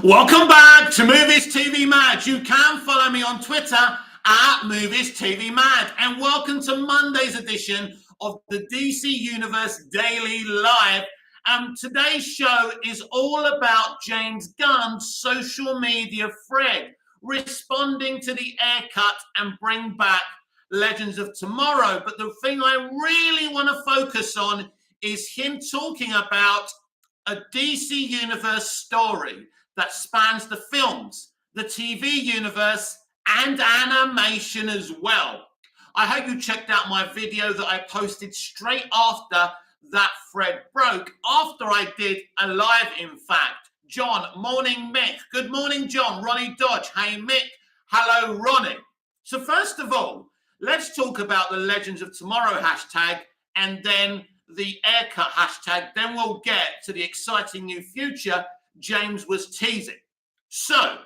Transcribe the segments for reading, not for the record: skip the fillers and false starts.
Welcome back to Movies TV Mad. You can follow me on Twitter at Movies TV Mad. And welcome to Monday's edition of the DC Universe Daily Live. Today's show is all about James Gunn's social media thread, responding to the Ayer cut and bring back Legends of Tomorrow. But the thing I really want to focus on is him talking about a DC Universe story that spans the films, the TV universe, and animation as well. I hope you checked out my video that I posted straight after that thread broke, after I did a live, in fact. John, morning Mick. Good morning, John. Ronnie Dodge. Hey, Mick. Hello, Ronnie. So first of all, let's talk about the Legends of Tomorrow hashtag and then the Ayer cut hashtag. Then we'll get to the exciting new future James was teasing. So,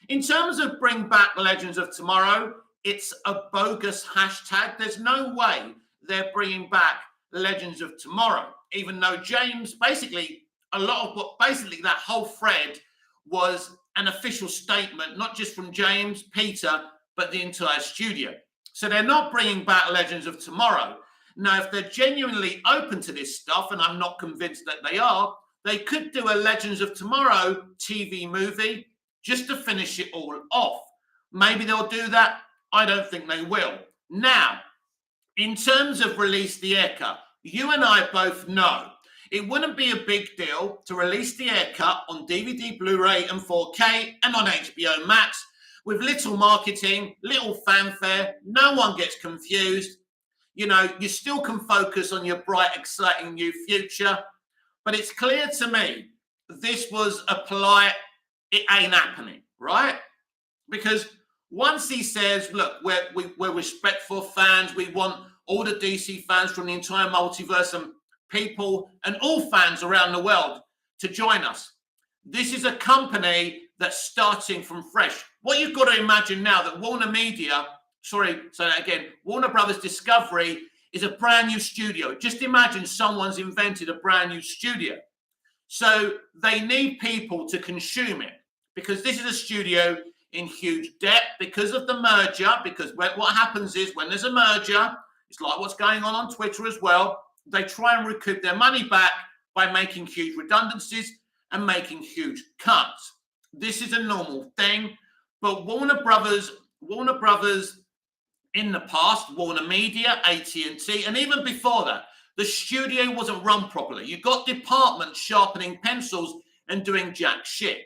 in terms of bring back Legends of Tomorrow, it's a bogus hashtag. There's no way they're bringing back Legends of Tomorrow, even though James, basically, that whole thread was an official statement, not just from James, Peter, but the entire studio. So they're not bringing back Legends of Tomorrow. Now, if they're genuinely open to this stuff, and I'm not convinced that they are, they could do a Legends of Tomorrow TV movie just to finish it all off. Maybe they'll do that. I don't think they will. Now, in terms of release the Ayer cut, you and I both know it wouldn't be a big deal to release the Ayer cut on DVD, Blu-ray, and 4K, and on HBO Max with little marketing, little fanfare. No one gets confused. You know, you still can focus on your bright, exciting new future. But it's clear to me this was a polite, it ain't happening, right? Because once he says, look, we're respectful fans, we want all the DC fans from the entire multiverse and people and all fans around the world to join us. This is a company that's starting from fresh. What you've got to imagine now that Warner Brothers Discovery is a brand new studio. Just imagine someone's invented a brand new studio. So they need people to consume it because this is a studio in huge debt because of the merger, because what happens is when there's a merger, it's like what's going on Twitter as well. They try and recoup their money back by making huge redundancies and making huge cuts. This is a normal thing, but Warner Brothers in the past, Warner Media, AT&T, and even before that, the studio wasn't run properly. You got departments sharpening pencils and doing jack shit.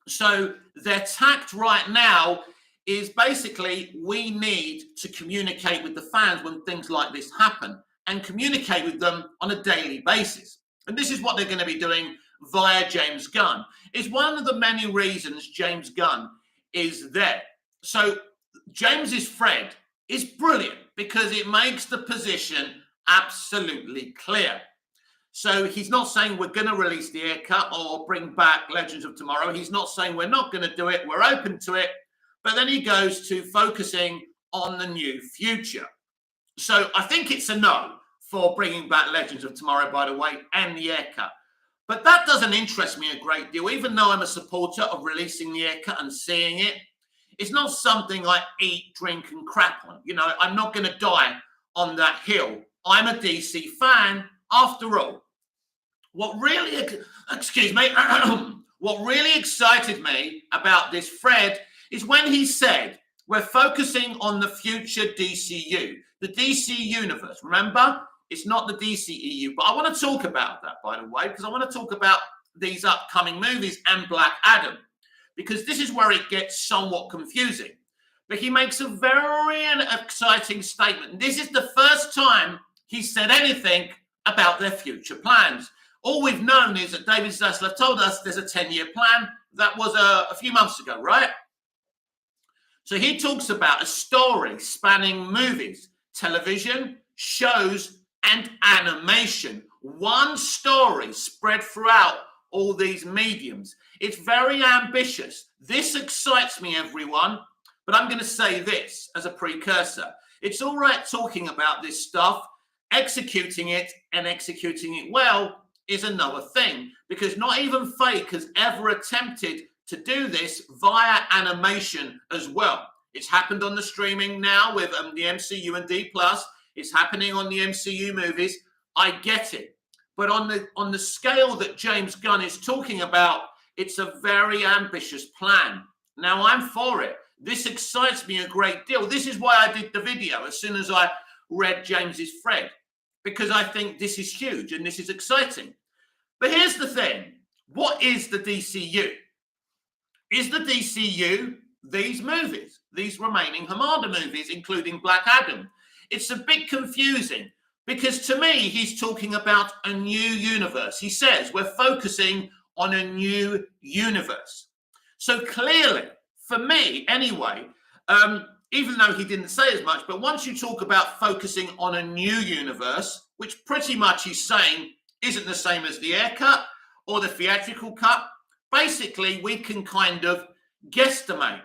So their tact right now is basically we need to communicate with the fans when things like this happen and communicate with them on a daily basis. And this is what they're going to be doing via James Gunn. It's one of the many reasons James Gunn is there. So James's thread is brilliant because it makes the position absolutely clear. So he's not saying we're going to release the Ayer cut or bring back Legends of Tomorrow. He's not saying we're not going to do it. We're open to it. But then he goes to focusing on the new future. So I think it's a no for bringing back Legends of Tomorrow, by the way, and the Ayer cut. But that doesn't interest me a great deal, even though I'm a supporter of releasing the Ayer cut and seeing it. It's not something I eat, drink, and crap on. You know, I'm not going to die on that hill. I'm a DC fan after all. What really excited me about this thread is when he said, we're focusing on the future DCU, the DC universe. Remember, it's not the DCEU, but I want to talk about that, by the way, because I want to talk about these upcoming movies and Black Adam, because this is where it gets somewhat confusing. But he makes a very exciting statement. This is the first time he said anything about their future plans. All we've known is that David Zaslav told us there's a 10-year plan. That was a few months ago, right? So he talks about a story spanning movies, television, shows, and animation. One story spread throughout all these mediums. It's very ambitious. This excites me, everyone. But I'm going to say this as a precursor. It's all right talking about this stuff, executing it and executing it well is another thing, because not even Fake has ever attempted to do this via animation as well. It's happened on the streaming now with the MCU and D+. It's happening on the MCU movies. I get it. But on the scale that James Gunn is talking about, it's a very ambitious plan. Now, I'm for it. This excites me a great deal. This is why I did the video as soon as I read James's thread, because I think this is huge and this is exciting. But here's the thing. What is the DCU? Is the DCU these movies, these remaining Hamada movies, including Black Adam? It's a bit confusing because to me, he's talking about a new universe. He says we're focusing on a new universe. So clearly, for me anyway, even though he didn't say as much, but once you talk about focusing on a new universe, which pretty much he's saying isn't the same as the air cut or the theatrical cut, basically we can kind of guesstimate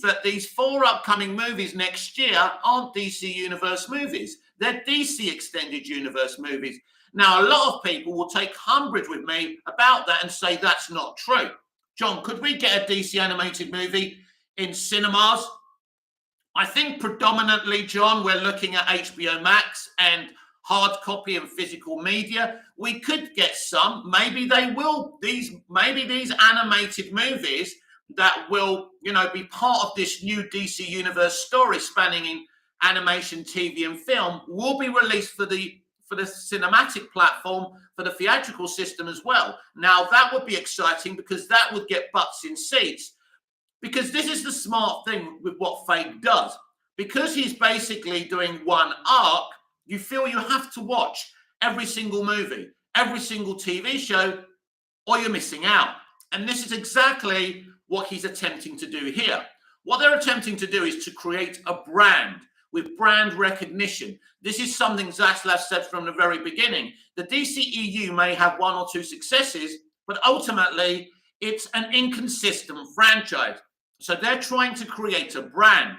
that these 4 upcoming movies next year aren't DC Universe movies. They're DC Extended Universe movies. Now, a lot of people will take umbrage with me about that and say that's not true. John, could we get a DC animated movie in cinemas? I think predominantly, John, we're looking at HBO Max and hard copy and physical media. We could get some. Maybe they will. Maybe these animated movies that will, be part of this new DC Universe story spanning in animation, TV, and film will be released for the cinematic platform, for the theatrical system as well. Now, that would be exciting because that would get butts in seats. Because this is the smart thing with what Fake does. Because he's basically doing one arc, you feel you have to watch every single movie, every single TV show, or you're missing out. And this is exactly what he's attempting to do here. What they're attempting to do is to create a brand with brand recognition. This is something Zaslav said from the very beginning. The DCEU may have 1 or 2 successes, but ultimately it's an inconsistent franchise. So they're trying to create a brand.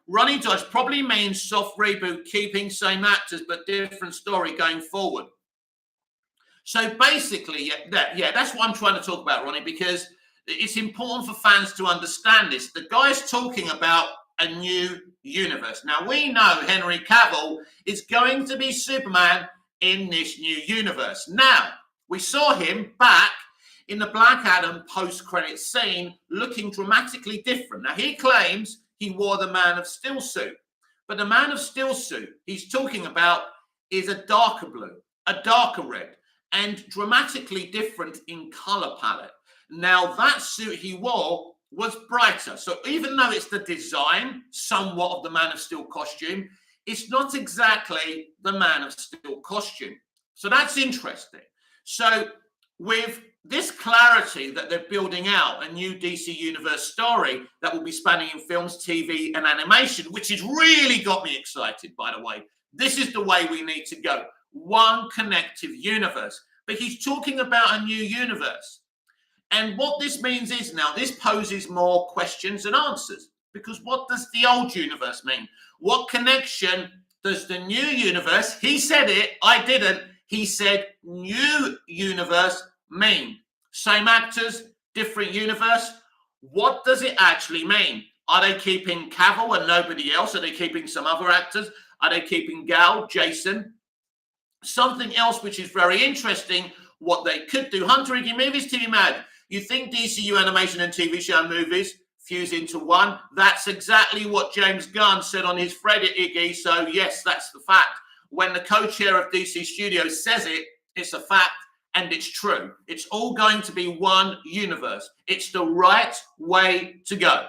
Ronnie Dodge probably means soft reboot, keeping same actors, but different story going forward. So basically, that's what I'm trying to talk about, Ronnie, because it's important for fans to understand this. The guy's talking about a new universe. Now, we know Henry Cavill is going to be Superman in this new universe. Now, we saw him back in the Black Adam post-credit scene looking dramatically different. Now, he claims he wore the Man of Steel suit, but the Man of Steel suit he's talking about is a darker blue, a darker red, and dramatically different in color palette. Now, that suit he wore was brighter. So even though it's the design somewhat of the Man of Steel costume, it's not exactly the Man of Steel costume. So that's interesting. So with this clarity that they're building out a new DC Universe story that will be spanning in films, TV, and animation, which has really got me excited, by the way. This is the way we need to go. One connective universe. But he's talking about a new universe. And what this means is now this poses more questions than answers. Because what does the old universe mean? What connection does the new universe, he said it, I didn't, he said new universe mean? Same actors, different universe. What does it actually mean? Are they keeping Cavill and nobody else? Are they keeping some other actors? Are they keeping Gal, Jason? Something else which is very interesting, what they could do. Hunter Iggy, Movies TV Mad. You think DCU animation and TV show movies fuse into one? That's exactly what James Gunn said on his thread at Iggy. So yes, that's the fact. When the co-chair of DC Studios says it, it's a fact and it's true. It's all going to be one universe. It's the right way to go.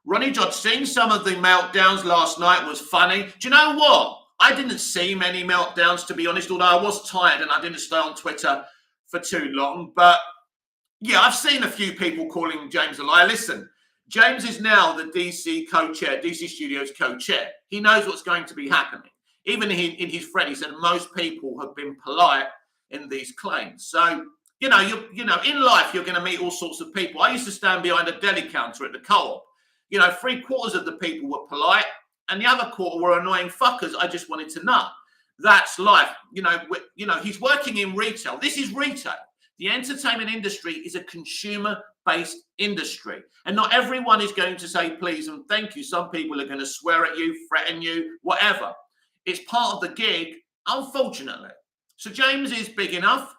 Ronnie Dodge, seeing some of the meltdowns last night was funny. Do you know what? I didn't see many meltdowns, to be honest, although I was tired and I didn't stay on Twitter for too long. But yeah, I've seen a few people calling James a liar. Listen, James is now the DC co-chair, DC Studios co-chair. He knows what's going to be happening. Even in his thread, he said most people have been polite in these claims. So, in life, you're going to meet all sorts of people. I used to stand behind a deli counter at the co-op. 3/4 of the people were polite and the other quarter were annoying fuckers I just wanted to nut. That's life. He's working in retail. This is retail. The entertainment industry is a consumer-based industry. And not everyone is going to say please and thank you. Some people are going to swear at you, threaten you, whatever. It's part of the gig, unfortunately. So James is big enough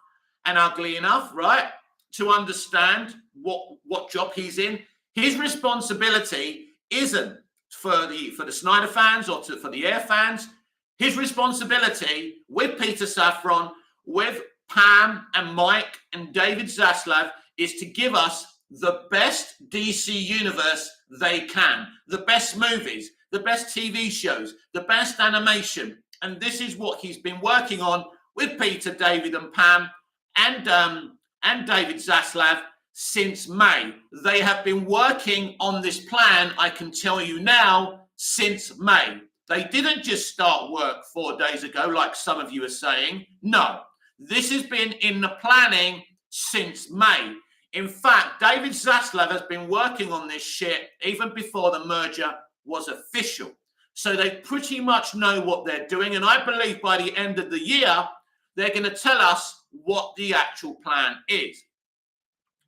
and ugly enough, right, to understand what job he's in. His responsibility isn't for the Snyder fans or for the Air fans. His responsibility with Peter Safran, with Pam and Mike and David Zaslav is to give us the best DC universe they can, the best movies, the best TV shows, the best animation. And this is what he's been working on with Peter, David and Pam and David Zaslav since May. They have been working on this plan, I can tell you now, since May. They didn't just start work 4 days ago, like some of you are saying. No, this has been in the planning since May. In fact, David Zaslav has been working on this shit even before the merger was official. So they pretty much know what they're doing. And I believe by the end of the year, they're going to tell us what the actual plan is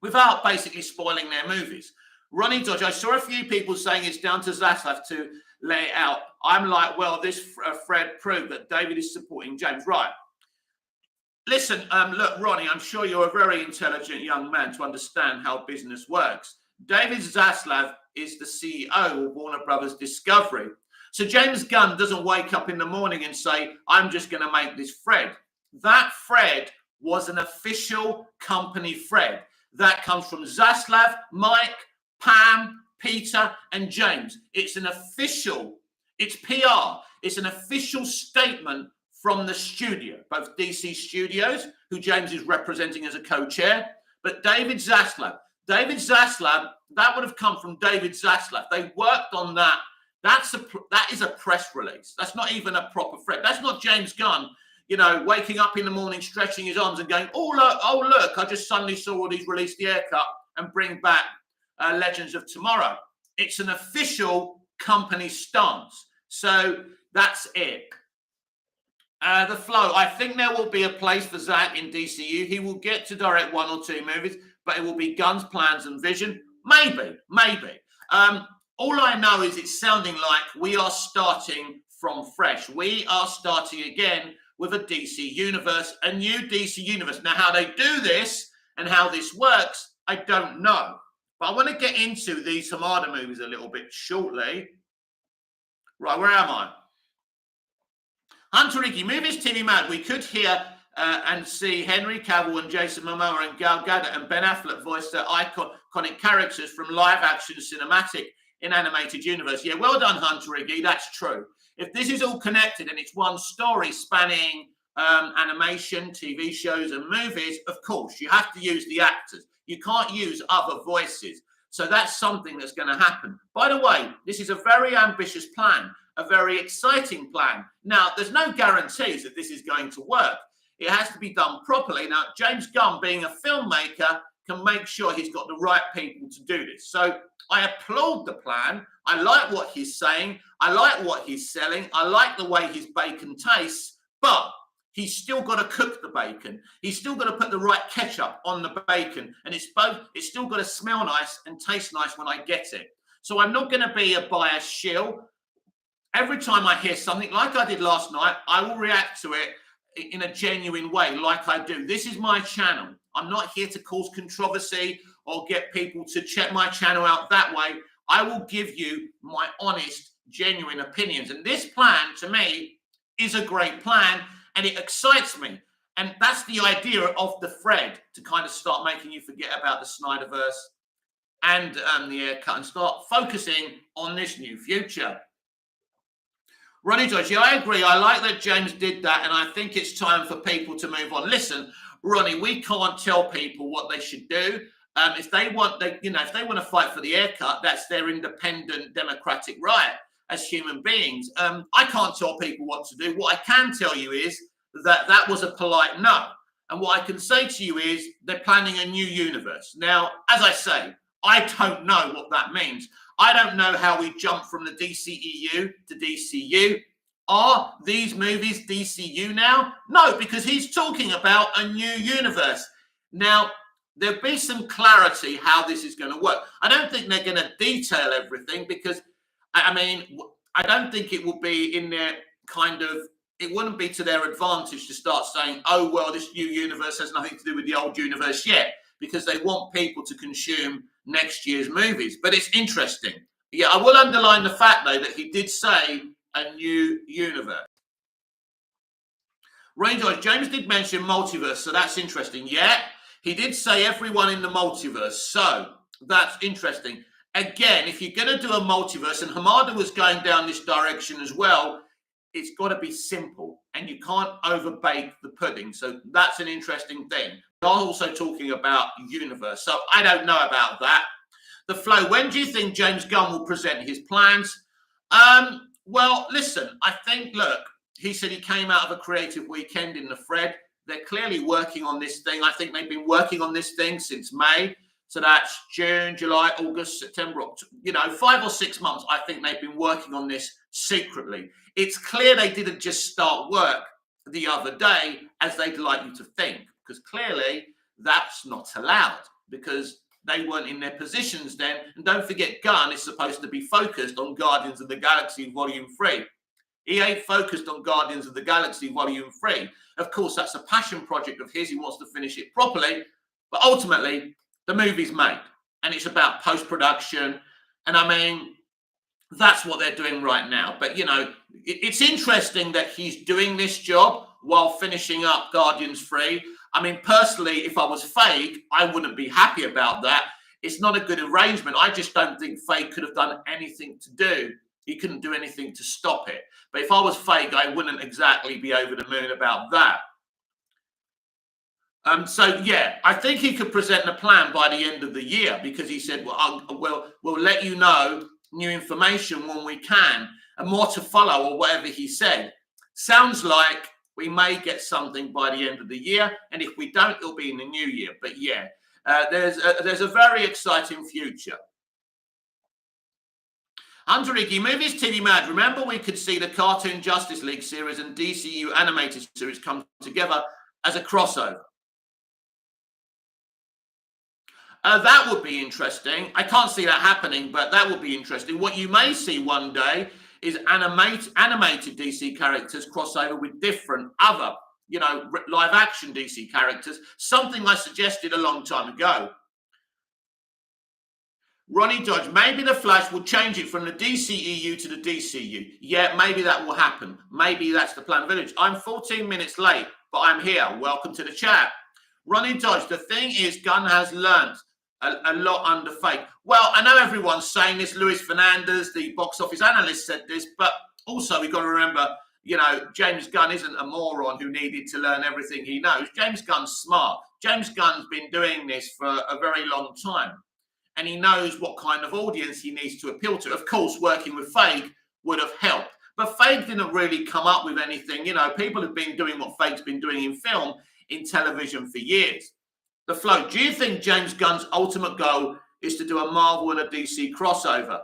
without basically spoiling their movies. Ronnie Dodge, I saw a few people saying it's down to Zaslav to lay it out. I'm like, well, this Fred proved that David is supporting James. Right. Listen, look, Ronnie, I'm sure you're a very intelligent young man to understand how business works. David Zaslav is the CEO of Warner Brothers Discovery. So James Gunn doesn't wake up in the morning and say, I'm just going to make this Fred. That Fred was an official company Fred. That comes from Zaslav, Mike, Pam, Peter, and James. It's an official, it's PR. It's an official statement from the studio, both DC Studios, who James is representing as a co-chair, but David Zaslav. David Zaslav, that would have come from David Zaslav. They worked on that. That is a press release. That's not even a proper Fred. That's not James Gunn, waking up in the morning, stretching his arms and going, oh, look, I just suddenly saw all these release the haircut and bring back Legends of Tomorrow. It's an official company stance. So that's it. The flow. I think there will be a place for Zach in DCU. He will get to direct 1 or 2 movies, but it will be Gunn's plans and vision. Maybe. All I know is it's sounding like we are starting from fresh. We are starting again with a DC universe, a new DC universe. Now, how they do this and how this works, I don't know. But I want to get into these Hamada movies a little bit shortly. Right, where am I? Hunter Ricky, Movies TV Mad. We could hear and see Henry Cavill and Jason Momoa and Gal Gadot and Ben Affleck voice their iconic characters from live-action cinematic in animated universe. Yeah, well done, Hunter Ricky. That's true. If this is all connected and it's one story spanning animation, TV shows and movies, of course, you have to use the actors. You can't use other voices. So that's something that's going to happen. By the way, this is a very ambitious plan, a very exciting plan. Now, there's no guarantees that this is going to work. It has to be done properly. Now, James Gunn, being a filmmaker, can make sure he's got the right people to do this. So I applaud the plan. I like what he's saying. I like what he's selling. I like the way his bacon tastes, but he's still got to cook the bacon. He's still got to put the right ketchup on the bacon. And it's still got to smell nice and taste nice when I get it. So I'm not going to be a biased shill. Every time I hear something like I did last night, I will react to it in a genuine way, like I do. This is my channel. I'm not here to cause controversy or get people to check my channel out that way. I will give you my honest, genuine opinions. And this plan, to me, is a great plan, and it excites me. And that's the idea of the Fred, to kind of start making you forget about the Snyderverse and the haircut and start focusing on this new future. Ronnie Dodge, yeah, I agree. I like that James did that, and I think it's time for people to move on. Listen, Ronnie, we can't tell people what they should do. If they want to fight for the haircut, that's their independent democratic right as human beings. I can't tell people what to do. What I can tell you is that was a polite no. And what I can say to you is they're planning a new universe. Now, as I say, I don't know what that means. I don't know how we jump from the DCEU to DCU. Are these movies DCU now? No, because he's talking about a new universe. Now, there'll be some clarity how this is going to work. I don't think they're going to detail everything because, I mean, I don't think it will be in their kind of, it wouldn't be to their advantage to start saying, oh, well, this new universe has nothing to do with the old universe yet, because they want people to consume next year's movies. But it's interesting. Yeah, I will underline the fact, though, that he did say a new universe. Ranger, James did mention multiverse, so that's interesting. Yeah, he did say everyone in the multiverse, so that's interesting. Again, if you're going to do a multiverse, and Hamada was going down this direction as well, it's got to be simple, and you can't overbake the pudding. So that's an interesting thing. They're also talking about universe, so I don't know about that. The Flow, when do you think James Gunn will present his plans? Well, listen, I think, look, he said he came out of a creative weekend in the Fred. They're clearly working on this thing. I think they've been working on this thing since May. So that's June, July, August, September, October, 5 or 6 months. I think they've been working on this secretly. It's clear they didn't just start work the other day as they'd like you to think, because clearly that's not allowed because they weren't in their positions then. And don't forget, Gunn is supposed to be focused on Guardians of the Galaxy Volume 3. He ain't focused on Guardians of the Galaxy Volume 3. Of course, that's a passion project of his. He wants to finish it properly. But ultimately, the movie's made. And it's about post-production. And I mean, that's what they're doing right now. But, it's interesting that he's doing this job while finishing up Guardians 3. I mean, personally, if I was Feige, I wouldn't be happy about that. It's not a good arrangement. I just don't think Feige could have done anything to do. He couldn't do anything to stop it. But if I was Feige, I wouldn't exactly be over the moon about that. So, yeah, I think he could present the plan by the end of the year because he said, we'll let you know new information when we can and more to follow or whatever he said. Sounds like we may get something by the end of the year. And if we don't, it'll be in the new year. But, yeah, there's a very exciting future. Hunter Iggy, Movies TV Mad. Remember, we could see the Cartoon Justice League series and DCU animated series come together as a crossover. That would be interesting. I can't see that happening, but that would be interesting. What you may see one day is animated DC characters crossover with different other, live action DC characters. Something I suggested a long time ago. Ronnie Dodge, maybe the Flash will change it from the DCEU to the DCU. Yeah, maybe that will happen. Maybe that's the plan. Village, I'm 14 minutes late, but I'm here. Welcome to the chat. Ronnie Dodge, the thing is, Gunn has learned a lot under Feige. Well, I know everyone's saying this. Luis Fernandez, the box office analyst, said this, but also we've got to remember, James Gunn isn't a moron who needed to learn everything he knows. James Gunn's smart. James Gunn's been doing this for a very long time. And he knows what kind of audience he needs to appeal to. Of course, working with Feige would have helped. But Feige didn't really come up with anything. People have been doing what Feige's been doing in film, in television for years. The Flow, do you think James Gunn's ultimate goal is to do a Marvel and a DC crossover?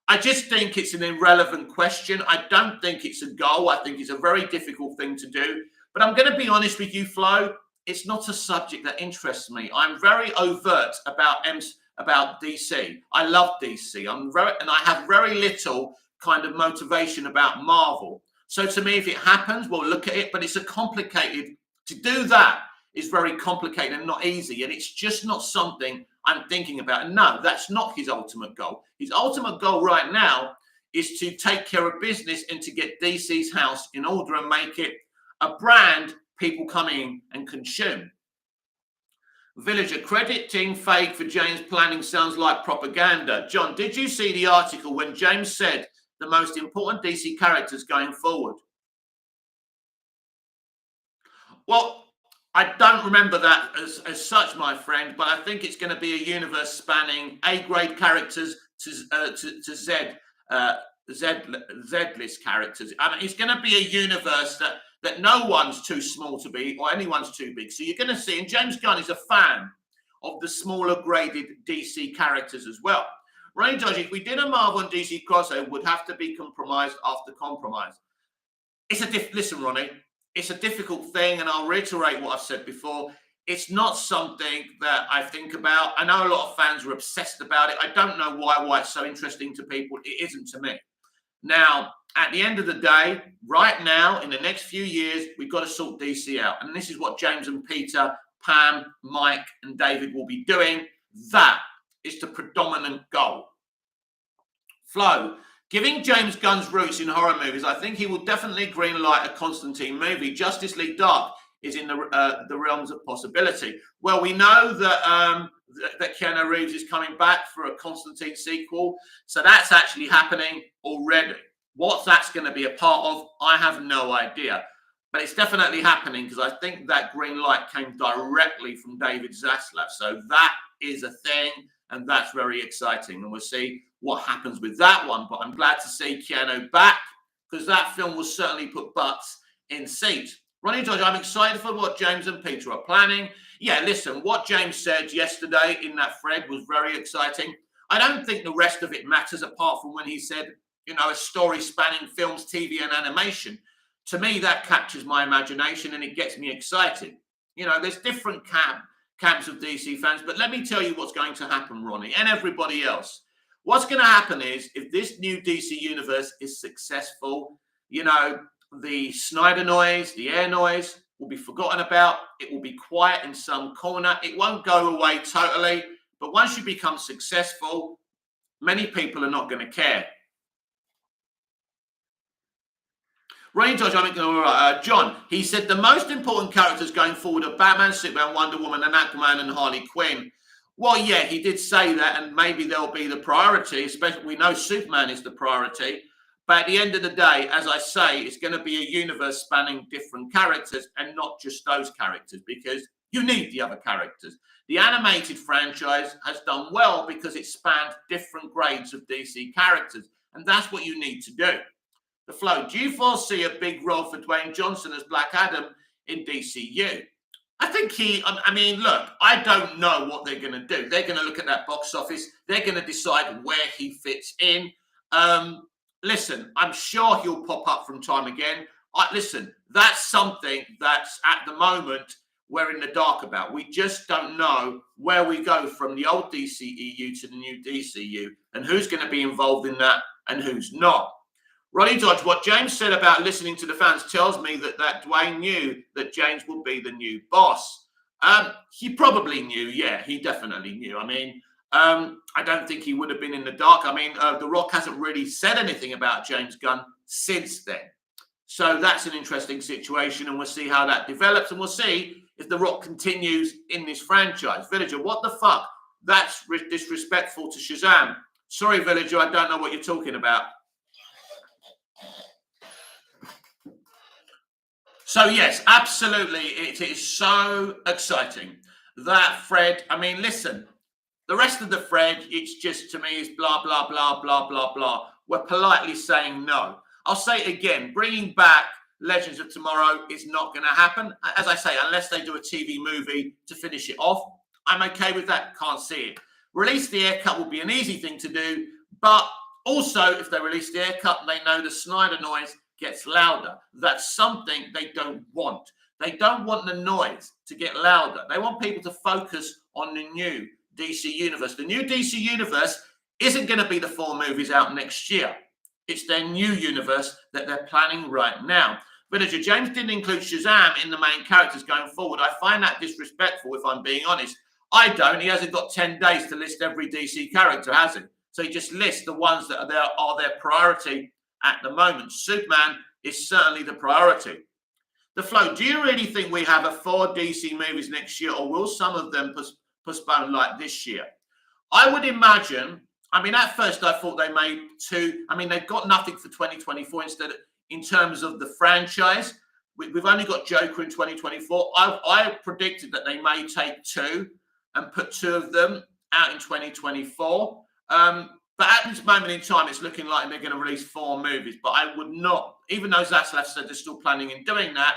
I just think it's an irrelevant question. I don't think it's a goal. I think it's a very difficult thing to do. But I'm going to be honest with you, Flo. It's not a subject that interests me. I'm very overt about DC. I love DC. And I have very little kind of motivation about Marvel. So to me, if it happens, we'll look at it. But it's to do that is very complicated and not easy. And it's just not something I'm thinking about. And no, that's not his ultimate goal. His ultimate goal right now is to take care of business and to get DC's house in order and make it a brand people come in and consume. Villager, crediting Feige for James' planning sounds like propaganda. John, did you see the article when James said the most important DC characters going forward? Well, I don't remember that as such, my friend, but I think it's going to be a universe spanning A-grade characters to Z-list characters. I mean, it's going to be a universe that no one's too small to be or anyone's too big. So you're going to see, and James Gunn is a fan of the smaller graded DC characters as well. Rain Dodge, if we did a Marvel and DC crossover, it would have to be compromised after compromise. listen, Ronnie, it's a difficult thing, and I'll reiterate what I've said before. It's not something that I think about. I know a lot of fans are obsessed about it. I don't know why it's so interesting to people. It isn't to me. Now, at the end of the day, right now, in the next few years, we've got to sort DC out. And this is what James and Peter, Pam, Mike, and David will be doing. That is the predominant goal. Flo, giving James Gunn's roots in horror movies, I think he will definitely greenlight a Constantine movie. Justice League Dark is in the realms of possibility. Well, we know that that Keanu Reeves is coming back for a Constantine sequel, so that's actually happening already. What that's going to be a part of, I have no idea, but it's definitely happening because I think that green light came directly from David Zaslav. So that is a thing, and that's very exciting, and we'll see what happens with that one. But I'm glad to see Keanu back because that film will certainly put butts in seats. Ronnie George, I'm excited for what James and Peter are planning. Yeah, listen, what James said yesterday in that thread was very exciting. I don't think the rest of it matters apart from when he said, you know, a story spanning films, TV, and animation. To me, that captures my imagination and it gets me excited. You know, there's different camps of DC fans, but let me tell you what's going to happen, Ronnie, and everybody else. What's going to happen is if this new DC universe is successful, you know, the Snyder noise, the air noise will be forgotten about. It will be quiet in some corner. It won't go away totally. But once you become successful, many people are not going to care. Ronnie George, John, he said the most important characters going forward are Batman, Superman, Wonder Woman, and Aquaman and Harley Quinn. Well, yeah, he did say that, and maybe they'll be the priority, especially we know Superman is the priority. But at the end of the day, as I say, it's going to be a universe spanning different characters and not just those characters because you need the other characters. The animated franchise has done well because it spanned different grades of DC characters. And that's what you need to do. The Flow, do you foresee a big role for Dwayne Johnson as Black Adam in DCU? I think I mean, look, I don't know what they're going to do. They're going to look at that box office. They're going to decide where he fits in. Listen, I'm sure he'll pop up from time again. Listen, that's something that's at the moment we're in the dark about. We just don't know where we go from the old DCEU to the new DCU and who's going to be involved in that and who's not. Ronnie Dodge, what James said about listening to the fans tells me that Dwayne knew that James would be the new boss. He probably knew. Yeah, he definitely knew. I mean, I don't think he would have been in the dark. I mean, The Rock hasn't really said anything about James Gunn since then. So that's an interesting situation, and we'll see how that develops, and we'll see if The Rock continues in this franchise. Villager, what the fuck? That's disrespectful to Shazam. Sorry, Villager, I don't know what you're talking about. So, yes, absolutely, it is so exciting. That thread, I mean, listen, the rest of the thread, it's just, to me, is blah, blah, blah, blah, blah, blah. We're politely saying no. I'll say it again, bringing back Legends of Tomorrow is not going to happen. As I say, unless they do a TV movie to finish it off, I'm okay with that. Can't see it. Release the haircut will be an easy thing to do. But also, if they release the haircut, they know the Snyder noise gets louder. That's something they don't want. They don't want the noise to get louder. They want people to focus on the new DC Universe. The new DC Universe isn't going to be the 4 movies out next year. It's their new universe that they're planning right now. Villager, James didn't include Shazam in the main characters going forward. I find that disrespectful, if I'm being honest. I don't. He hasn't got 10 days to list every DC character, has he? So he just lists the ones that are their priority at the moment. Superman is certainly the priority. The Flow, do you really think we have 4 DC movies next year, or will some of them postpone like this year? I would imagine, I mean, at first I thought they made 2. I mean, they've got nothing for 2024 in terms of the franchise. We've only got Joker in 2024. I predicted that they may take 2 and put 2 of them out in 2024. But at this moment in time, it's looking like they're going to release 4 movies. But I would not, even though Zaslav said they're still planning in doing that,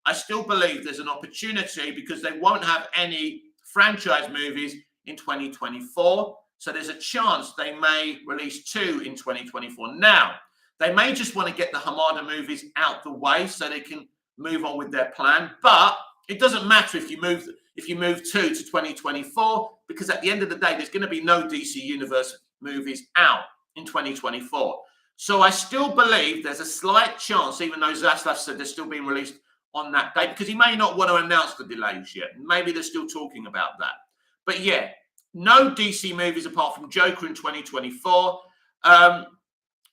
I still believe there's an opportunity because they won't have any franchise movies in 2024. So there's a chance they may release 2 in 2024. Now, They may just want to get the Hamada movies out the way so they can move on with their plan. But it doesn't matter if you move 2 to 2024, because at the end of the day, there's going to be no DC Universe movies out in 2024. So I still believe there's a slight chance, even though Zaslav said they're still being released on that date, because he may not want to announce the delays yet. Maybe they're still talking about that. But yeah, no DC movies apart from Joker in 2024.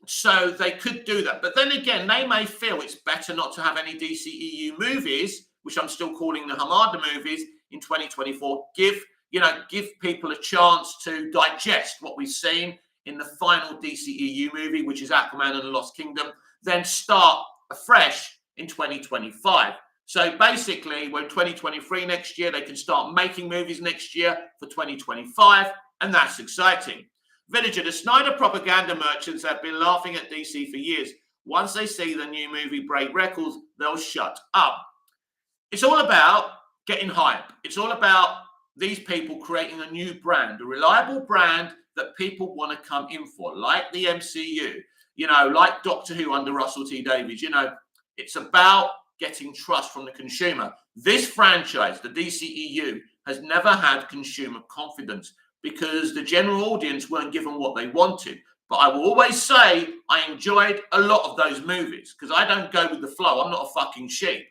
So they could do that. But then again, they may feel it's better not to have any DCEU movies, which I'm still calling the Hamada movies, in 2024. Give people a chance to digest what we've seen in the final DCEU movie, which is Aquaman and the Lost Kingdom, then start afresh in 2025. So basically, when 2023 next year, they can start making movies next year for 2025, and that's exciting. Villager, the Snyder propaganda merchants have been laughing at DC for years. Once they see the new movie break records, they'll shut up. It's all about getting hype. It's all about these people creating a new brand, a reliable brand that people want to come in for, like the MCU, like Doctor Who under Russell T Davies. It's about getting trust from the consumer. This franchise, the DCEU, has never had consumer confidence because the general audience weren't given what they wanted. But I will always say I enjoyed a lot of those movies because I don't go with the flow. I'm not a fucking sheep.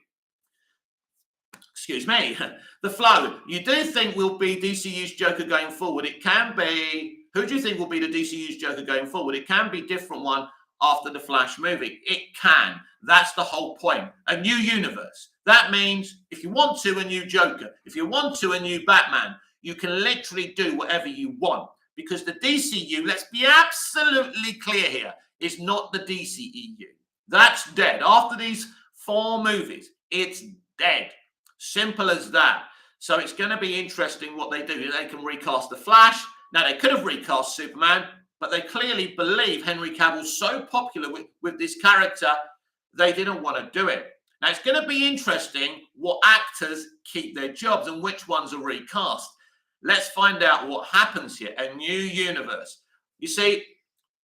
Excuse me. The flow. You do think will be DCU's Joker going forward? It can be. Who do you think will be the DCU's Joker going forward? It can be a different one after the Flash movie. It can. That's the whole point. A new universe. That means if you want to, a new Joker. If you want to, a new Batman. You can literally do whatever you want because the DCU, let's be absolutely clear here, is not the DCEU. That's dead. After these 4 movies, it's dead. Simple as that. So it's going to be interesting what they do. They can recast the Flash. Now, they could have recast Superman, but they clearly believe Henry Cavill's so popular with this character, they didn't want to do it. Now, it's going to be interesting what actors keep their jobs and which ones are recast. Let's find out what happens here. A new universe. You see,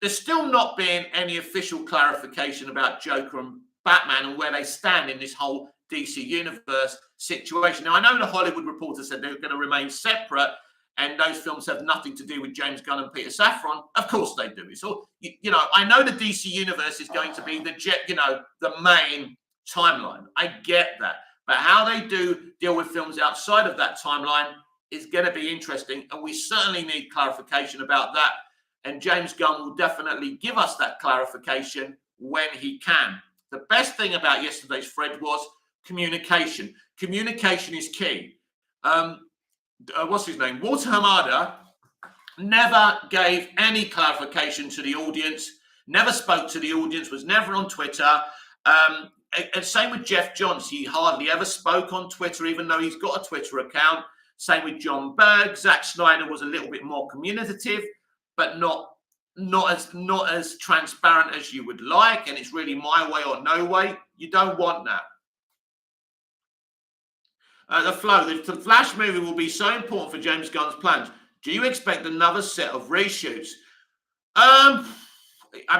there's still not been any official clarification about Joker and Batman and where they stand in this whole DC Universe situation. Now, I know the Hollywood Reporter said they're going to remain separate and those films have nothing to do with James Gunn and Peter Safran. Of course they do. It's all, I know the DC Universe is going to be the main timeline. I get that. But how they do deal with films outside of that timeline is going to be interesting, and we certainly need clarification about that. And James Gunn will definitely give us that clarification when he can. The best thing about yesterday's thread was communication. Communication is key. What's his name? Walter Hamada never gave any clarification to the audience, never spoke to the audience, was never on Twitter. And same with Jeff Johns. He hardly ever spoke on Twitter, even though he's got a Twitter account. Same with John Berg. Zack Snyder was a little bit more communicative, but not as transparent as you would like. And it's really my way or no way. You don't want that. The flow. The Flash movie will be so important for James Gunn's plans. Do you expect another set of reshoots? I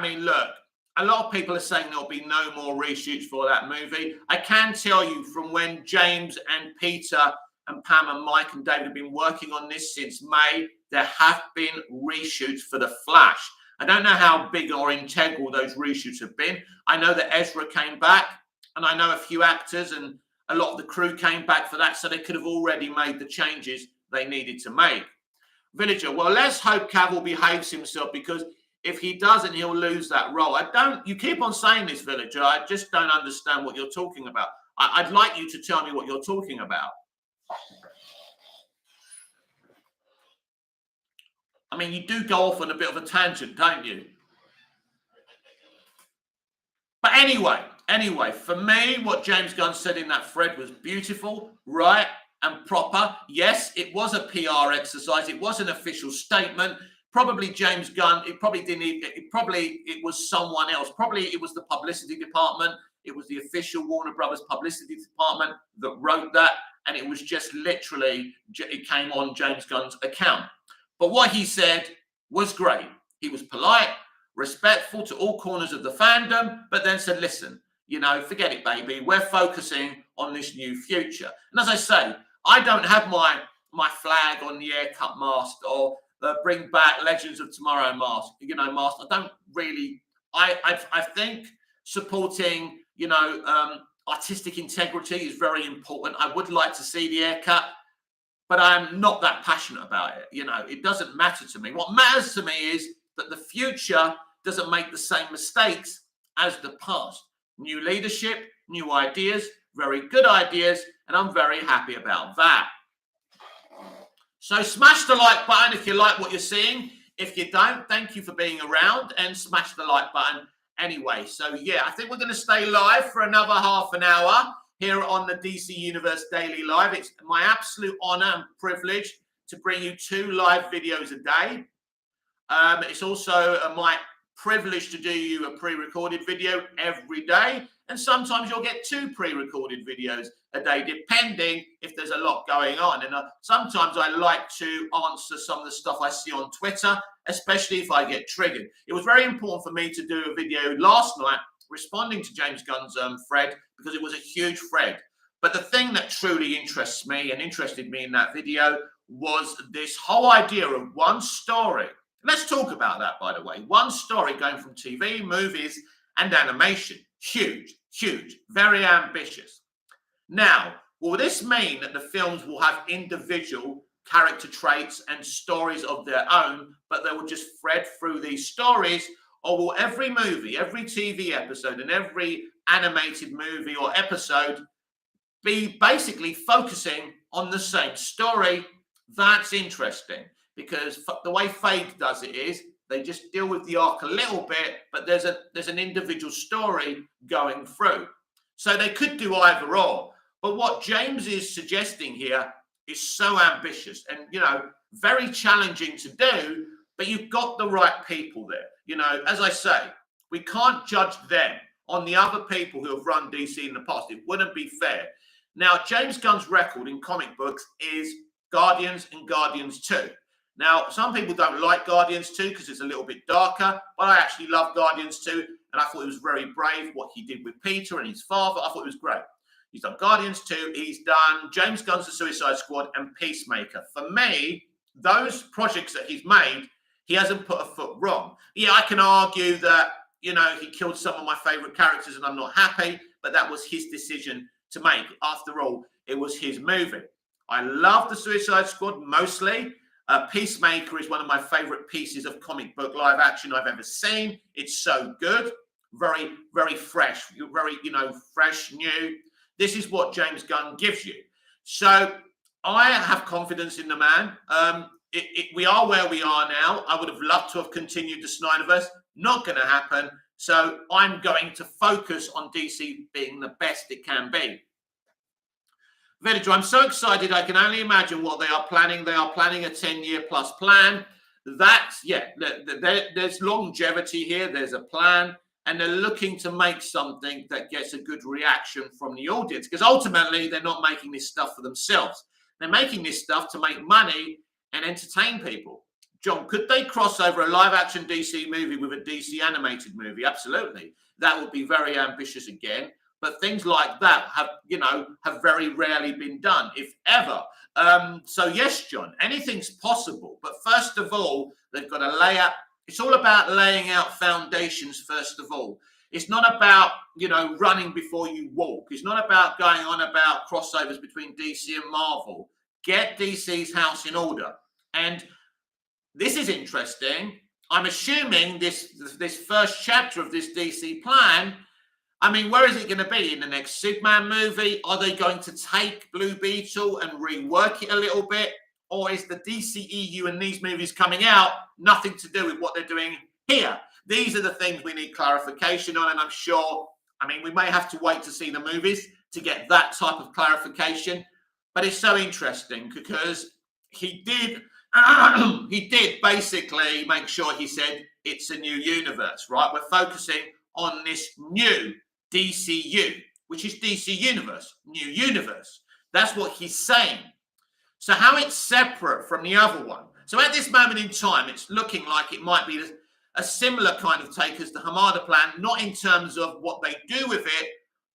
mean, look, a lot of people are saying there'll be no more reshoots for that movie. I can tell you from when James and Peter and Pam and Mike and David have been working on this since May, there have been reshoots for The Flash. I don't know how big or integral those reshoots have been. I know that Ezra came back, and I know a few actors and a lot of the crew came back for that, so they could have already made the changes they needed to make. Villager, well, let's hope Cavill behaves himself, because if he doesn't, he'll lose that role. You keep on saying this, Villager. I just don't understand what you're talking about. I'd like you to tell me what you're talking about. I mean, you do go off on a bit of a tangent, don't you? But anyway, for me, what James Gunn said in that thread was beautiful, right, and proper. Yes, it was a PR exercise. It was an official statement. Probably James Gunn, it was someone else. Probably it was the publicity department. It was the official Warner Brothers publicity department that wrote that. And it was just literally, it came on James Gunn's account. But what he said was great. He was polite. respectful to all corners of the fandom, but then said, listen, you know, forget it, baby. We're focusing on this new future. And as I say, I don't have my flag on the haircut mask or bring back Legends of Tomorrow mask. I don't really. I think supporting, artistic integrity is very important. I would like to see the haircut, but I'm not that passionate about it. It doesn't matter to me. What matters to me is that the future doesn't make the same mistakes as the past. New leadership, new ideas, very good ideas, and I'm very happy about that. So smash the like button if you like what you're seeing. If you don't, thank you for being around, and smash the like button anyway. So yeah, I think we're going to stay live for another half an hour here on the DC Universe Daily Live. It's my absolute honor and privilege to bring you 2 live videos a day. It's also my privilege to do you a pre-recorded video every day, and sometimes you'll get 2 pre-recorded videos a day, depending if there's a lot going on. And sometimes I like to answer some of the stuff I see on Twitter, especially if I get triggered. It was very important for me to do a video last night responding to James Gunn's thread, because it was a huge thread. But the thing that truly interests me and interested me in that video was this whole idea of one story. Let's talk about that, by the way. One story going from TV, movies, and animation. Huge, huge, very ambitious. Now, will this mean that the films will have individual character traits and stories of their own, but they will just thread through these stories? Or will every movie, every TV episode, and every animated movie or episode be basically focusing on the same story? That's interesting, because the way Fade does it is they just deal with the arc a little bit, but there's an individual story going through. So they could do either or. But what James is suggesting here is so ambitious and, very challenging to do, but you've got the right people there. As I say, we can't judge them on the other people who have run DC in the past. It wouldn't be fair. Now, James Gunn's record in comic books is Guardians and Guardians 2. Now, some people don't like Guardians 2 because it's a little bit darker, but I actually love Guardians 2, and I thought it was very brave what he did with Peter and his father. I thought it was great. He's done Guardians 2, he's done James Gunn's The Suicide Squad and Peacemaker. For me, those projects that he's made, he hasn't put a foot wrong. Yeah, I can argue that, he killed some of my favorite characters and I'm not happy, but that was his decision to make. After all, it was his movie. I love The Suicide Squad mostly. Peacemaker is one of my favorite pieces of comic book live action I've ever seen. It's so good. Very, very fresh. Very, fresh, new. This is what James Gunn gives you. So I have confidence in the man. We are where we are now. I would have loved to have continued the Snyderverse. Not going to happen. So I'm going to focus on DC being the best it can be. Villager, I'm so excited. I can only imagine what they are planning. They are planning a 10-year plus plan. There's longevity here. There's a plan. And they're looking to make something that gets a good reaction from the audience. Because ultimately, they're not making this stuff for themselves. They're making this stuff to make money and entertain people. John, could they cross over a live-action DC movie with a DC animated movie? Absolutely. That would be very ambitious again. But things like that have very rarely been done, if ever. So yes, John, anything's possible. But first of all, they've got to lay out. It's all about laying out foundations, first of all. It's not about, running before you walk. It's not about going on about crossovers between DC and Marvel. Get DC's house in order. And this is interesting. I'm assuming this first chapter of this DC plan, where is it going to be? In the next Superman movie? Are they going to take Blue Beetle and rework it a little bit? Or is the DCEU and these movies coming out nothing to do with what they're doing here? These are the things we need clarification on, and I'm sure, we may have to wait to see the movies to get that type of clarification. But it's so interesting because he did basically make sure he said it's a new universe, right? We're focusing on this new DCU, which is DC Universe, new universe. That's what he's saying. So how it's separate from the other one. So at this moment in time, it's looking like it might be a similar kind of take as the Hamada plan, not in terms of what they do with it,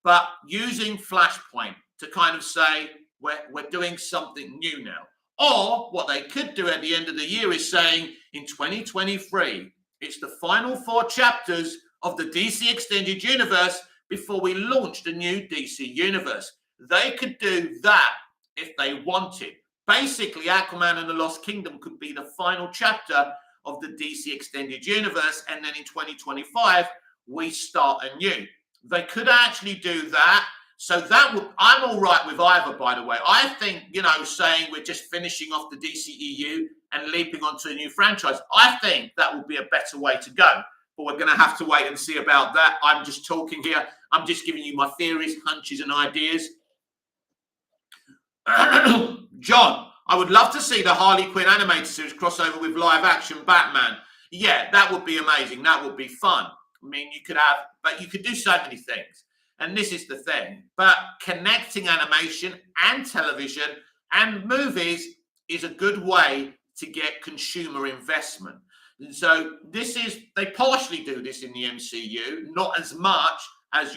but using Flashpoint to kind of say, we're doing something new now. Or what they could do at the end of the year is saying, in 2023, it's the final 4 chapters of the DC Extended Universe before we launch the new DC Universe. They could do that if they wanted. Basically, Aquaman and the Lost Kingdom could be the final chapter of the DC Extended Universe, and then in 2025, we start anew. They could actually do that. So that would, I'm all right with either, by the way. I think, saying we're just finishing off the DCEU and leaping onto a new franchise, I think that would be a better way to go. But we're going to have to wait and see about that. I'm just talking here. I'm just giving you my theories, hunches, and ideas. John, I would love to see the Harley Quinn animated series crossover with live action Batman. Yeah, that would be amazing. That would be fun. I mean, you could do so many things. And this is the thing. But connecting animation and television and movies is a good way to get consumer investment. And so they partially do this in the MCU, not as much as,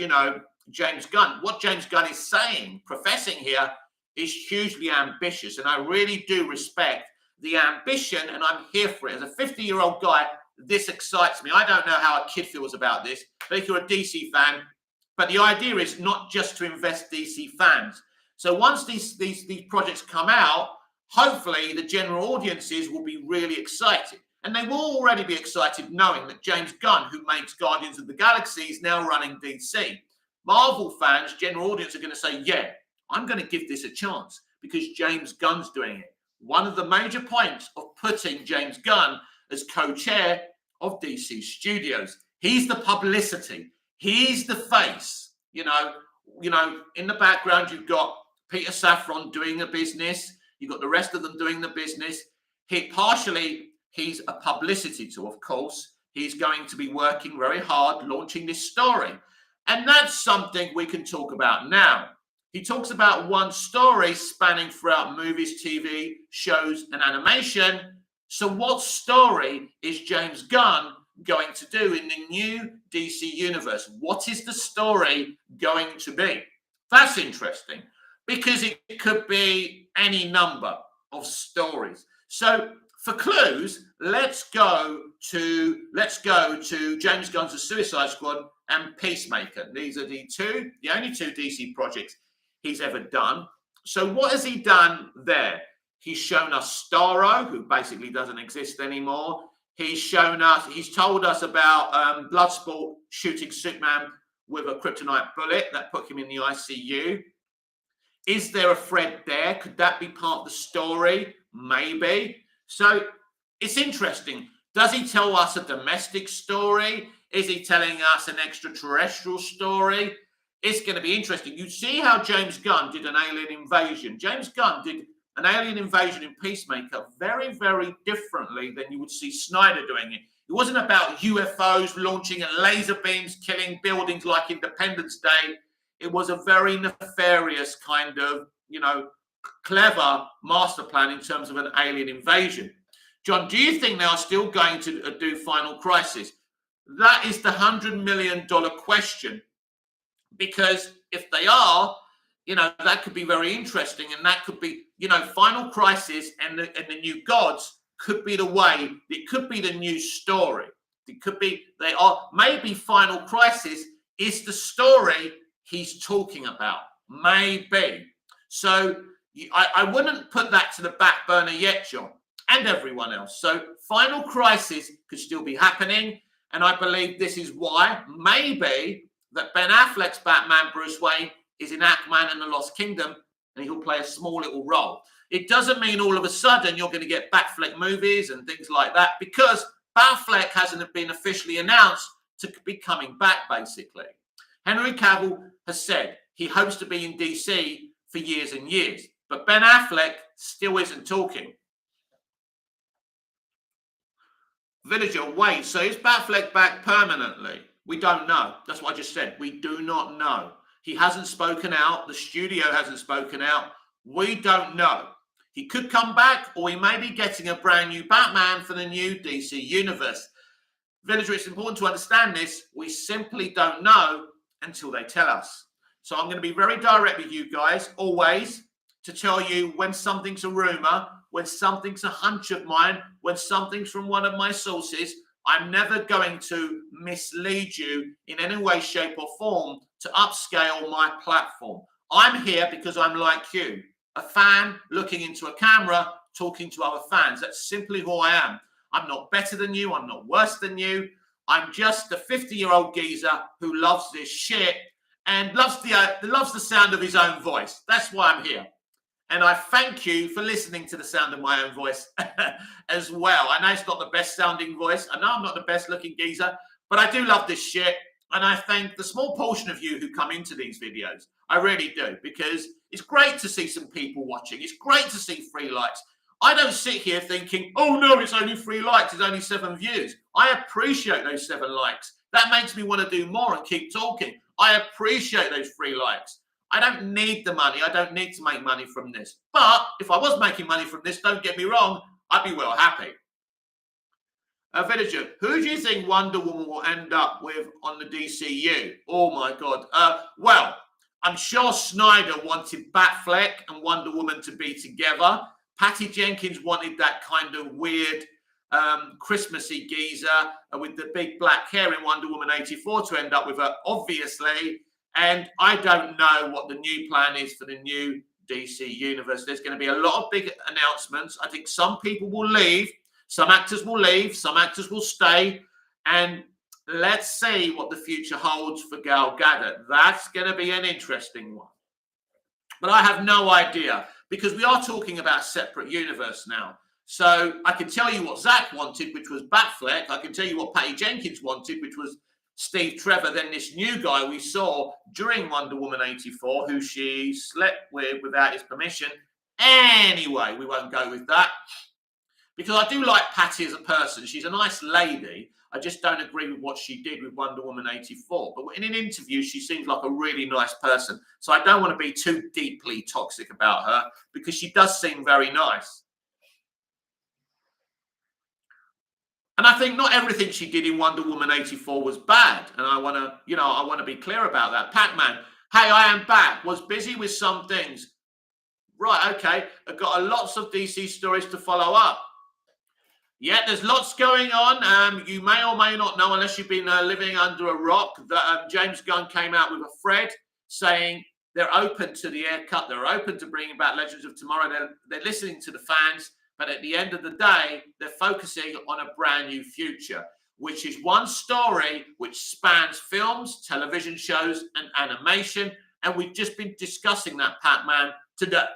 James Gunn. What James Gunn is saying, professing here, is hugely ambitious. And I really do respect the ambition, and I'm here for it. As a 50-year-old guy, this excites me. I don't know how a kid feels about this, but if you're a DC fan, but the idea is not just to invest DC fans. So once these projects come out, hopefully the general audiences will be really excited. And they will already be excited knowing that James Gunn, who makes Guardians of the Galaxy, is now running DC. Marvel fans, general audience, are going to say, yeah, I'm going to give this a chance because James Gunn's doing it. One of the major points of putting James Gunn as co-chair of DC Studios. He's the publicity. He's the face. In the background, you've got Peter Safran doing the business. You've got the rest of them doing the business. He's a publicity tool, of course. He's going to be working very hard, launching this story. And that's something we can talk about now. He talks about one story spanning throughout movies, TV, shows, and animation. So what story is James Gunn going to do in the new DC universe? What is the story going to be? That's interesting because it could be any number of stories. So for clues, let's go to James Gunn's The Suicide Squad and Peacemaker. These are the only two DC projects he's ever done. So what has he done there? He's shown us Starro, who basically doesn't exist anymore. He's told us about Bloodsport shooting Superman with a kryptonite bullet that put him in the ICU. Is there a thread there? Could that be part of the story? Maybe. So it's interesting. Does he tell us a domestic story? Is he telling us an extraterrestrial story? It's going to be interesting. You see how James Gunn did an alien invasion. James Gunn did an alien invasion in Peacemaker very, very differently than you would see Snyder doing it. It wasn't about UFOs launching and laser beams killing buildings like Independence Day. It was a very nefarious kind of, clever master plan in terms of an alien invasion. John, do you think they are still going to do Final Crisis? That is the $100 million question. Because if they are, that could be very interesting. And that could be, Final Crisis and the New Gods could be the way, it could be the new story. It could be, maybe Final Crisis is the story he's talking about. Maybe. So I wouldn't put that to the back burner yet, John, and everyone else. So Final Crisis could still be happening. And I believe this is why maybe that Ben Affleck's Batman Bruce Wayne is in Aquaman and the Lost Kingdom, and he'll play a small little role. It doesn't mean all of a sudden you're going to get Batfleck movies and things like that, because Batfleck hasn't been officially announced to be coming back, basically. Henry Cavill has said he hopes to be in DC for years and years, but Ben Affleck still isn't talking. Villager, wait, so is Batfleck back permanently? We don't know. That's what I just said. We do not know. He hasn't spoken out. The studio hasn't spoken out. We don't know. He could come back, or he may be getting a brand new Batman for the new DC universe. Villager, it's important to understand this. We simply don't know until they tell us. So I'm going to be very direct with you guys, always, to tell you when something's a rumor, when something's a hunch of mine, when something's from one of my sources. I'm never going to mislead you in any way, shape, or form to upscale my platform. I'm here because I'm like you, a fan looking into a camera, talking to other fans. That's simply who I am. I'm not better than you. I'm not worse than you. I'm just a 50-year-old geezer who loves this shit and loves the sound of his own voice. That's why I'm here. And I thank you for listening to the sound of my own voice as well. I know it's not the best sounding voice. I know I'm not the best looking geezer, but I do love this shit. And I thank the small portion of you who come into these videos. I really do, because it's great to see some people watching. It's great to see 3 likes. I don't sit here thinking, oh no, it's only 3 likes, it's only 7 views. I appreciate those 7 likes. That makes me want to do more and keep talking. I appreciate those 3 likes. I don't need the money. I don't need to make money from this. But if I was making money from this, don't get me wrong, I'd be well happy. Villager, who do you think Wonder Woman will end up with on the DCU? Oh my God. Well, I'm sure Snyder wanted Batfleck and Wonder Woman to be together. Patty Jenkins wanted that kind of weird Christmassy geezer with the big black hair in Wonder Woman 84 to end up with her, obviously. And I don't know what the new plan is for the new DC universe. There's going to be a lot of big announcements. I think some people will leave. Some actors will leave. Some actors will stay. And let's see what the future holds for Gal Gadot. That's going to be an interesting one. But I have no idea, because we are talking about a separate universe now. So I can tell you what Zach wanted, which was Batfleck. I can tell you what Patty Jenkins wanted, which was Steve Trevor. Then this new guy we saw during Wonder Woman 84, who she slept with without his permission. Anyway, we won't go with that, because I do like Patty as a person. She's a nice lady. I just don't agree with what she did with Wonder Woman 84. But in an interview, she seems like a really nice person. So I don't want to be too deeply toxic about her, because she does seem very nice. And I think not everything she did in Wonder Woman 84 was bad. And I want to be clear about that. Pac-Man, hey, I am back. Was busy with some things. Right, okay. I've got lots of DC stories to follow up. Yeah, there's lots going on. You may or may not know, unless you've been living under a rock, that James Gunn came out with a thread saying they're open to the haircut. They're open to bringing back Legends of Tomorrow. They're listening to the fans. But at the end of the day, they're focusing on a brand new future, which is one story which spans films, television shows, and animation. And we've just been discussing that, Pac-Man, today.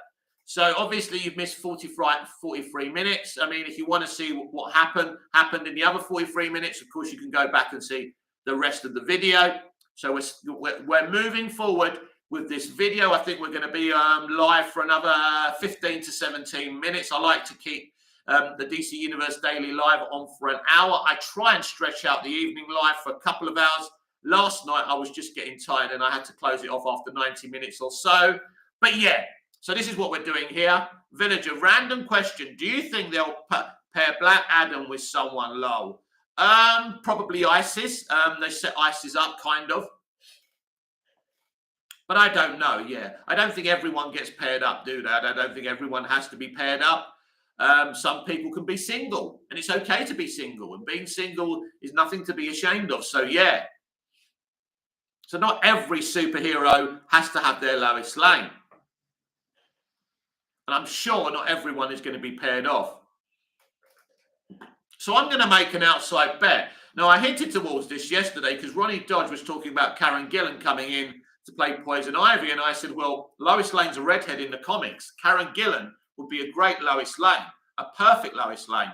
So obviously you've missed 43 minutes. I mean, if you want to see what happened in the other 43 minutes, of course, you can go back and see the rest of the video. So we're moving forward with this video. I think we're going to be live for another 15 to 17 minutes. I like to keep the DC Universe Daily Live on for an hour. I try and stretch out the evening live for a couple of hours. Last night, I was just getting tired and I had to close it off after 90 minutes or so. But yeah, so this is what we're doing here. Villager, random question. Do you think they'll pair Black Adam with someone low? Probably ISIS. They set ISIS up, kind of. But I don't know, yeah. I don't think everyone gets paired up, do that. I don't think everyone has to be paired up. Some people can be single, and it's okay to be single. And being single is nothing to be ashamed of. So, yeah. So not every superhero has to have their Lois Lane. And I'm sure not everyone is going to be paired off. So I'm going to make an outside bet. Now, I hinted towards this yesterday because Ronnie Dodge was talking about Karen Gillan coming in to play Poison Ivy. And I said, well, Lois Lane's a redhead in the comics. Karen Gillan would be a great Lois Lane, a perfect Lois Lane.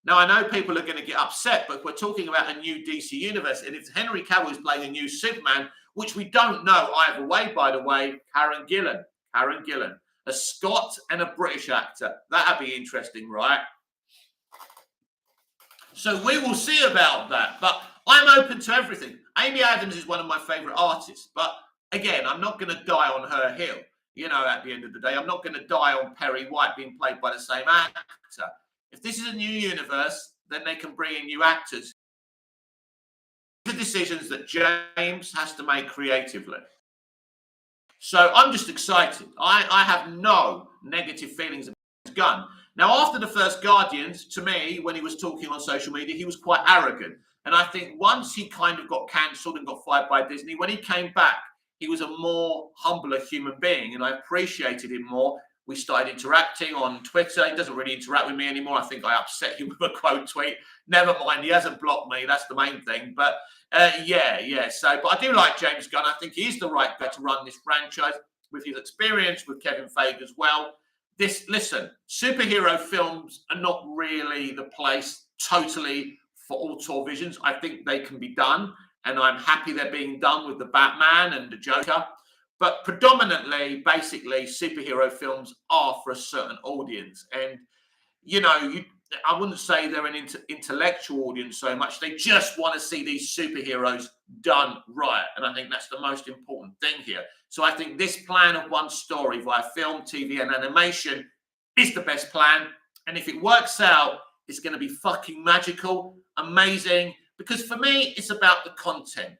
Now, I know people are going to get upset, but we're talking about a new DC universe. And if Henry Cavill is playing a new Superman, which we don't know either way, by the way, Karen Gillan, a Scot and a British actor. That'd be interesting, right? So we will see about that. But I'm open to everything. Amy Adams is one of my favorite artists. But again, I'm not going to die on her hill. You know, at the end of the day, I'm not going to die on Perry White being played by the same actor. If this is a new universe, then they can bring in new actors are decisions that James has to make creatively. So I'm just excited. I have no negative feelings about James Gunn. Now, after the first Guardians, to me, when he was talking on social media, he was quite arrogant. And I think once he kind of got cancelled and got fired by Disney, when he came back, he was a more humbler human being, and I appreciated him more. We started interacting on Twitter. He doesn't really interact with me anymore. I think I upset him with a quote tweet. Never mind, he hasn't blocked me. That's the main thing. But yeah. So, but I do like James Gunn. I think he is the right guy to run this franchise with his experience with Kevin Feige as well. Listen, superhero films are not really the place totally for all Tor Visions. I think they can be done, and I'm happy they're being done with the Batman and the Joker. But predominantly, basically, superhero films are for a certain audience. And, I wouldn't say they're an intellectual audience so much. They just want to see these superheroes done right. And I think that's the most important thing here. So I think this plan of one story via film, TV, and animation is the best plan. And if it works out, it's going to be fucking magical, amazing. Because for me, it's about the content.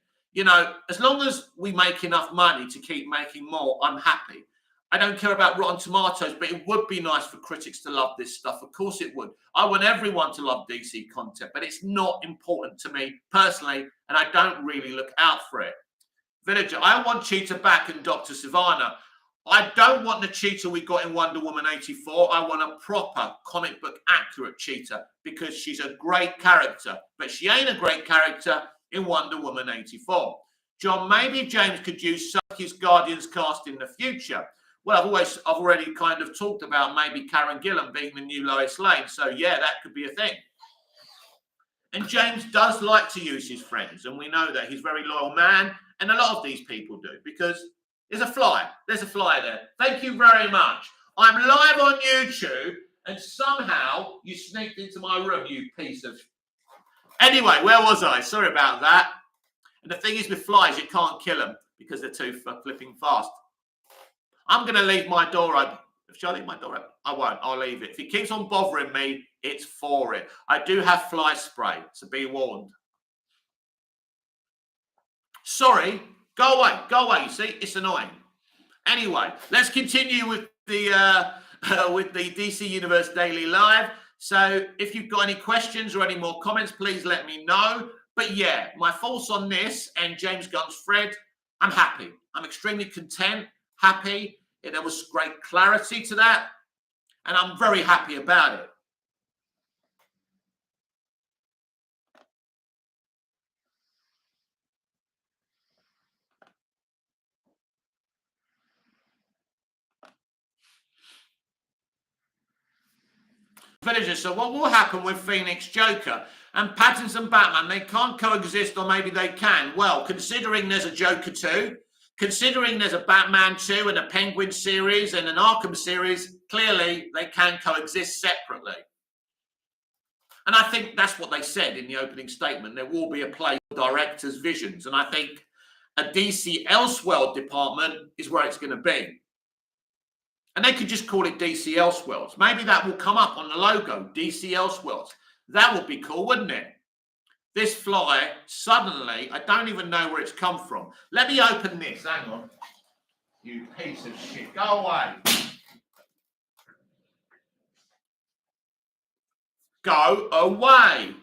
As long as we make enough money to keep making more, I'm happy. I don't care about Rotten Tomatoes, but it would be nice for critics to love this stuff. Of course it would. I want everyone to love DC content, but it's not important to me personally, and I don't really look out for it. Villager, I want Cheetah back and Dr. Sivana. I don't want the Cheetah we got in Wonder Woman 84. I want a proper comic book accurate Cheetah because she's a great character, but she ain't a great character in Wonder Woman 84. John, maybe James could use some of his Guardians cast in the future. Well, I've already kind of talked about maybe Karen Gillan being the new Lois Lane. So, yeah, that could be a thing. And James does like to use his friends. And we know that he's a very loyal man. And a lot of these people do because there's a fly. There's a fly there. Thank you very much. I'm live on YouTube and somehow you sneaked into my room, you piece of... Anyway, where was I? Sorry about that. And the thing is with flies, you can't kill them because they're too flipping fast. I'm going to leave my door open. Shall I leave my door open? I won't. I'll leave it. If it keeps on bothering me, it's for it. I do have fly spray, so be warned. Sorry. Go away. Go away. You see, it's annoying. Anyway, let's continue with the DC Universe Daily Live. So if you've got any questions or any more comments, please let me know. But yeah, my thoughts on this and James Gunn's Fred, I'm happy. I'm extremely content, happy. There was great clarity to that, and I'm very happy about it. Villagers, so what will happen with Phoenix Joker and Pattinson Batman? They can't coexist, or maybe they can. Well, considering there's a Joker 2, considering there's a Batman 2 and a Penguin series and an Arkham series, clearly they can coexist separately. And I think that's what they said in the opening statement. There will be a place for directors' visions. And I think a DC Elseworld department is where it's going to be. And they could just call it DC Elseworlds. Maybe that will come up on the logo, DC Elseworlds. That would be cool, wouldn't it? This fly, suddenly, I don't even know where it's come from. Let me open this. Hang on. You piece of shit. Go away. Go away.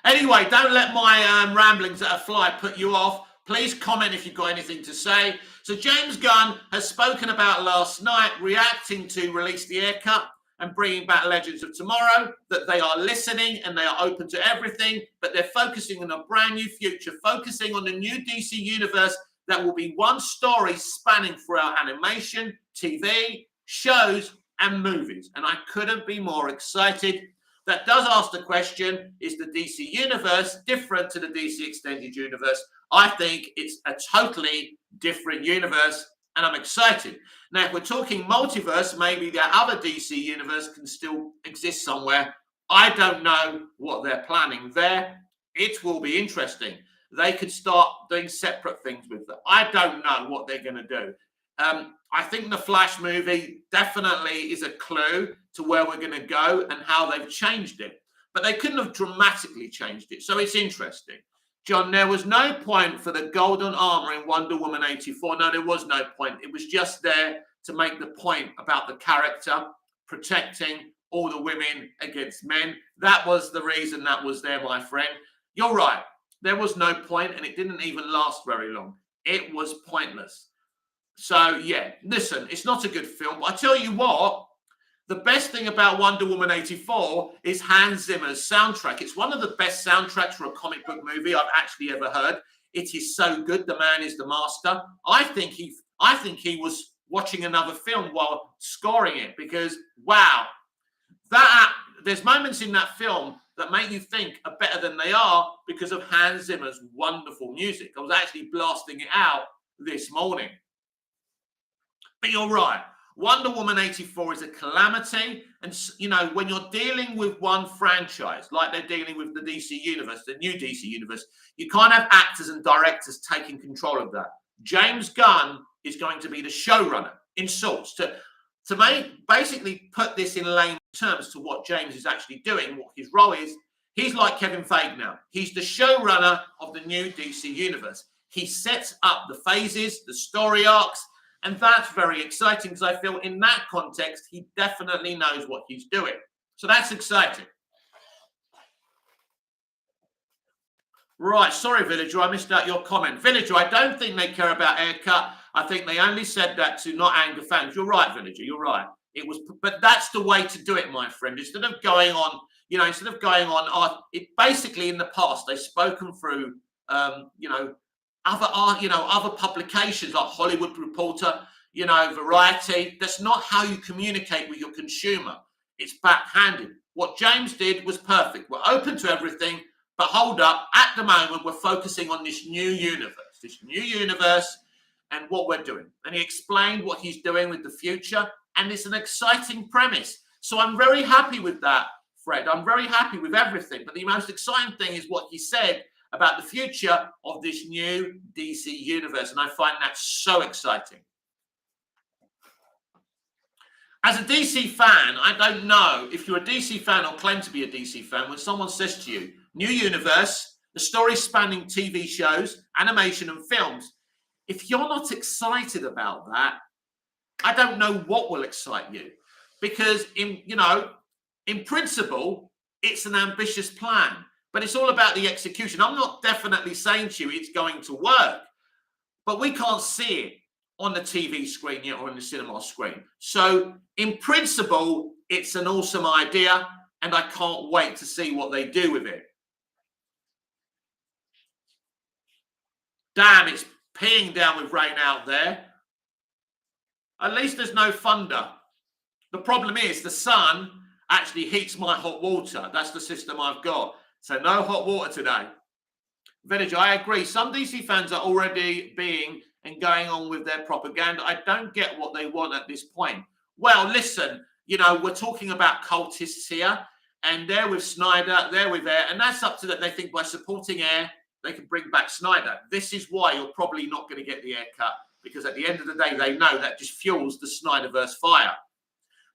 Anyway, don't let my ramblings at a fly put you off. Please comment if you've got anything to say. So James Gunn has spoken about last night, reacting to Release the Air Cut and bringing back Legends of Tomorrow, that they are listening and they are open to everything, but they're focusing on a brand new future, focusing on the new DC universe that will be one story spanning throughout animation, TV, shows, and movies. And I couldn't be more excited. That does ask the question, is the DC universe different to the DC Extended Universe? I think it's a totally different universe, and I'm excited. Now, if we're talking multiverse, maybe that other DC universe can still exist somewhere. I don't know what they're planning there. It will be interesting. They could start doing separate things with that. I don't know what they're going to do. I think the Flash movie definitely is a clue to where we're going to go and how they've changed it. But they couldn't have dramatically changed it. So it's interesting. John, there was no point for the golden armor in Wonder Woman 84. No, there was no point. It was just there to make the point about the character protecting all the women against men. That was the reason that was there, my friend. You're right. There was no point, and it didn't even last very long. It was pointless. So, yeah, listen, it's not a good film. But I tell you what, the best thing about Wonder Woman 84 is Hans Zimmer's soundtrack. It's one of the best soundtracks for a comic book movie I've actually ever heard. It is so good. The man is the master. I think he was watching another film while scoring it, because wow, there's moments in that film that make you think are better than they are because of Hans Zimmer's wonderful music. I was actually blasting it out this morning. But you're right. Wonder Woman 84 is a calamity. And, you know, when you're dealing with one franchise, like they're dealing with the DC Universe, the new DC Universe, you can't have actors and directors taking control of that. James Gunn is going to be the showrunner in sorts to basically put this in layman terms to what James is actually doing, what his role is. He's like Kevin Feige now. He's the showrunner of the new DC Universe. He sets up the phases, the story arcs, and that's very exciting because I feel in that context, he definitely knows what he's doing. So that's exciting. Right, sorry, Villager, I missed out your comment. Villager, I don't think they care about haircut. I think they only said that to not anger fans. You're right, Villager, you're right. It was, but that's the way to do it, my friend. Instead of going on, it basically in the past they've spoken through, other publications like Hollywood Reporter, Variety. That's not how you communicate with your consumer. It's backhanded. What James did was perfect. We're open to everything, but hold up. At the moment, we're focusing on this new universe, and what we're doing. And he explained what he's doing with the future, and it's an exciting premise. So I'm very happy with that, Fred. I'm very happy with everything. But the most exciting thing is what he said about the future of this new DC universe. And I find that so exciting. As a DC fan, I don't know if you're a DC fan or claim to be a DC fan, when someone says to you, new universe, the story spanning TV shows, animation and films, if you're not excited about that, I don't know what will excite you. Because in principle, it's an ambitious plan. But it's all about the execution. I'm not definitely saying to you it's going to work, but we can't see it on the TV screen yet or on the cinema screen. So in principle, it's an awesome idea, and I can't wait to see what they do with it. Damn, it's peeing down with rain out there. At least there's no thunder. The problem is the sun actually heats my hot water. That's the system I've got. So no hot water today. Villager, I agree. Some DC fans are already being and going on with their propaganda. I don't get what they want at this point. Well, listen, we're talking about cultists here, and they're with Snyder, they're with Ayer, and that's up to them. They think by supporting Ayer, they can bring back Snyder. This is why you're probably not going to get the Ayer cut, because at the end of the day, they know that just fuels the Snyderverse fire.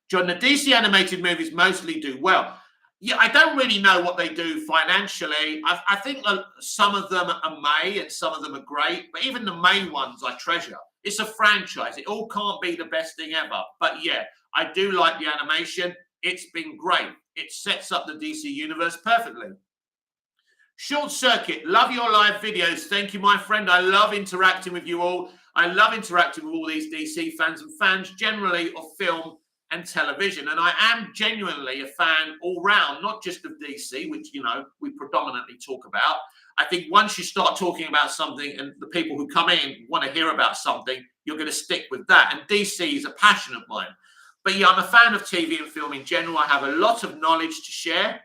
John, the DC animated movies mostly do well. Yeah, I don't really know what they do financially. I think some of them are May and some of them are great, but even the May ones I treasure. It's a franchise. It all can't be the best thing ever. But yeah, I do like the animation. It's been great. It sets up the DC universe perfectly. Short Circuit, love your live videos. Thank you, my friend. I love interacting with you all. I love interacting with all these DC fans and fans generally of film and television, and I am genuinely a fan all round, not just of DC, which we predominantly talk about. I think once you start talking about something and the people who come in want to hear about something, you're going to stick with that, and DC is a passion of mine. But yeah, I'm a fan of TV and film in general. I have a lot of knowledge to share,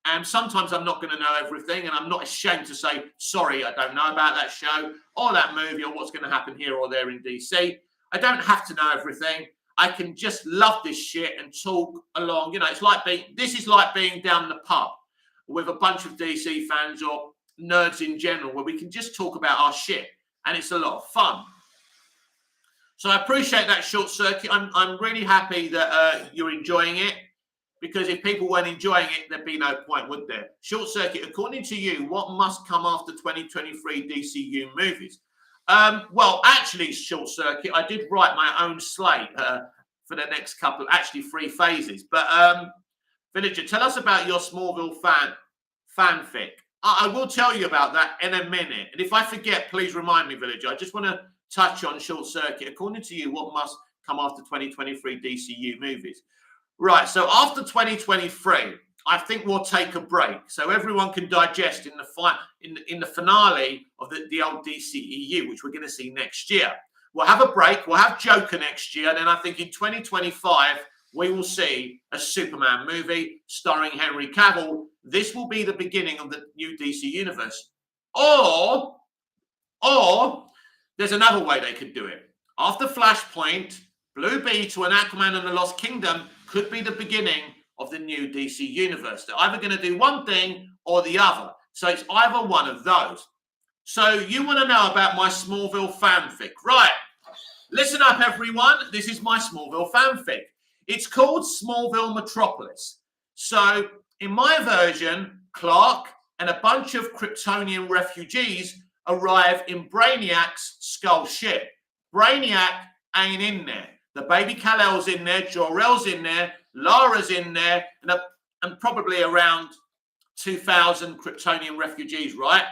and sometimes I'm not going to know everything, and I'm not ashamed to say, sorry, I don't know about that show or that movie or what's going to happen here or there in DC. I don't have to know everything. I can just love this shit and talk along. This is like being down the pub with a bunch of DC fans or nerds in general, where we can just talk about our shit, and it's a lot of fun. So I appreciate that, Short Circuit. I'm really happy that you're enjoying it, because if people weren't enjoying it, there'd be no point, would there? Short Circuit, according to you, what must come after 2023 DCU movies? Well, actually, Short Circuit, I did write my own slate for the next couple, actually 3 phases. But Villager, tell us about your Smallville fanfic. I will tell you about that in a minute. And if I forget, please remind me, Villager. I just want to touch on Short Circuit. According to you, what must come after 2023 DCU movies? Right, so after 2023, I think we'll take a break so everyone can digest in the finale of the old DCEU, which we're going to see next year. We'll have a break. We'll have Joker next year. And then I think in 2025, we will see a Superman movie starring Henry Cavill. This will be the beginning of the new DC universe. Or there's another way they could do it. After Flashpoint, Blue Beetle and Aquaman and the Lost Kingdom could be the beginning of the new DC universe. They're either going to do one thing or the other. So it's either one of those. So you want to know about my Smallville fanfic, right? Listen up, everyone. This is my Smallville fanfic. It's called Smallville Metropolis. So in my version, Clark and a bunch of Kryptonian refugees arrive in Brainiac's Skull ship. Brainiac ain't in there. The baby Kal-El's in there, Jor-El's in there, Lara's in there, and probably around 2,000 Kryptonian refugees, right?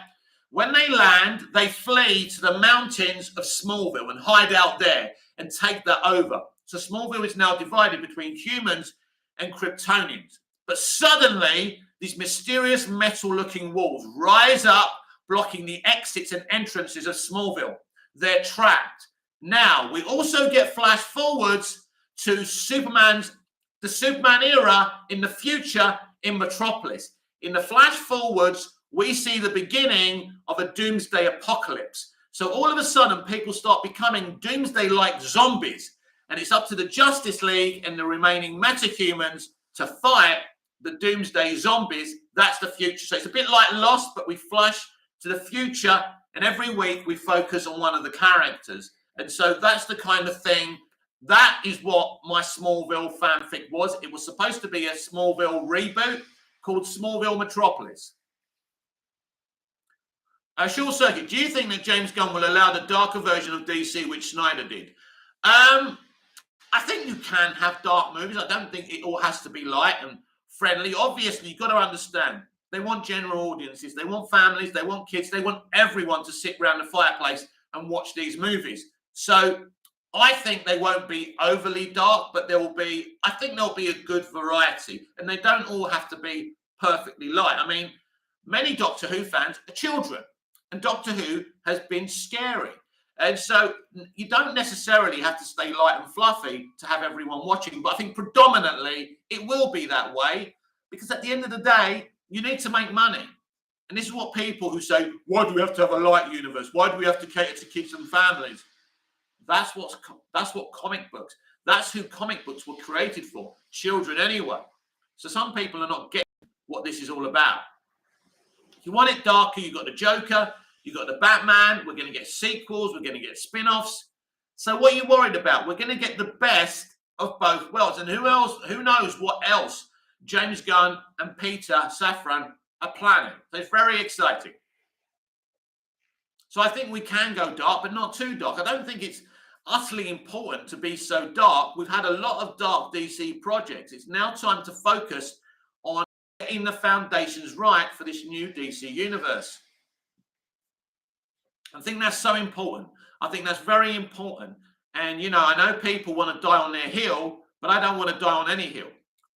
When they land, they flee to the mountains of Smallville and hide out there and take that over. So Smallville is now divided between humans and Kryptonians. But suddenly, these mysterious metal-looking walls rise up, blocking the exits and entrances of Smallville. They're trapped. Now, we also get flash forwards to the Superman era in the future in Metropolis. In the flash forwards, we see the beginning of a doomsday apocalypse. So all of a sudden, people start becoming doomsday-like zombies. And it's up to the Justice League and the remaining metahumans to fight the doomsday zombies. That's the future. So it's a bit like Lost, but we flash to the future. And every week, we focus on one of the characters. And so that's the kind of thing. That is what my Smallville fanfic was. It was supposed to be a Smallville reboot called Smallville Metropolis. Short Circuit, do you think that James Gunn will allow the darker version of DC, which Snyder did? I think you can have dark movies. I don't think it all has to be light and friendly. Obviously, you've got to understand. They want general audiences. They want families. They want kids. They want everyone to sit around the fireplace and watch these movies. So I think they won't be overly dark, but I think there'll be a good variety. And they don't all have to be perfectly light. I mean, many Doctor Who fans are children. And Doctor Who has been scary. And so you don't necessarily have to stay light and fluffy to have everyone watching. But I think predominantly it will be that way. Because at the end of the day, you need to make money. And this is what people who say, why do we have to have a light universe? Why do we have to cater to kids and families? That's what comic books, that's who comic books were created for, children anyway. So some people are not getting what this is all about. If you want it darker, you've got the Joker, you've got the Batman, we're going to get sequels, we're going to get spin-offs. So what are you worried about? We're going to get the best of both worlds. And who knows what else James Gunn and Peter Safran are planning. So it's very exciting. So I think we can go dark, but not too dark. I don't think it's utterly important to be so dark. We've had a lot of dark DC projects. It's now time to focus on getting the foundations right for this new DC universe. I think that's so important. I think that's very important. And, you know, I know people want to die on their hill, but I don't want to die on any hill.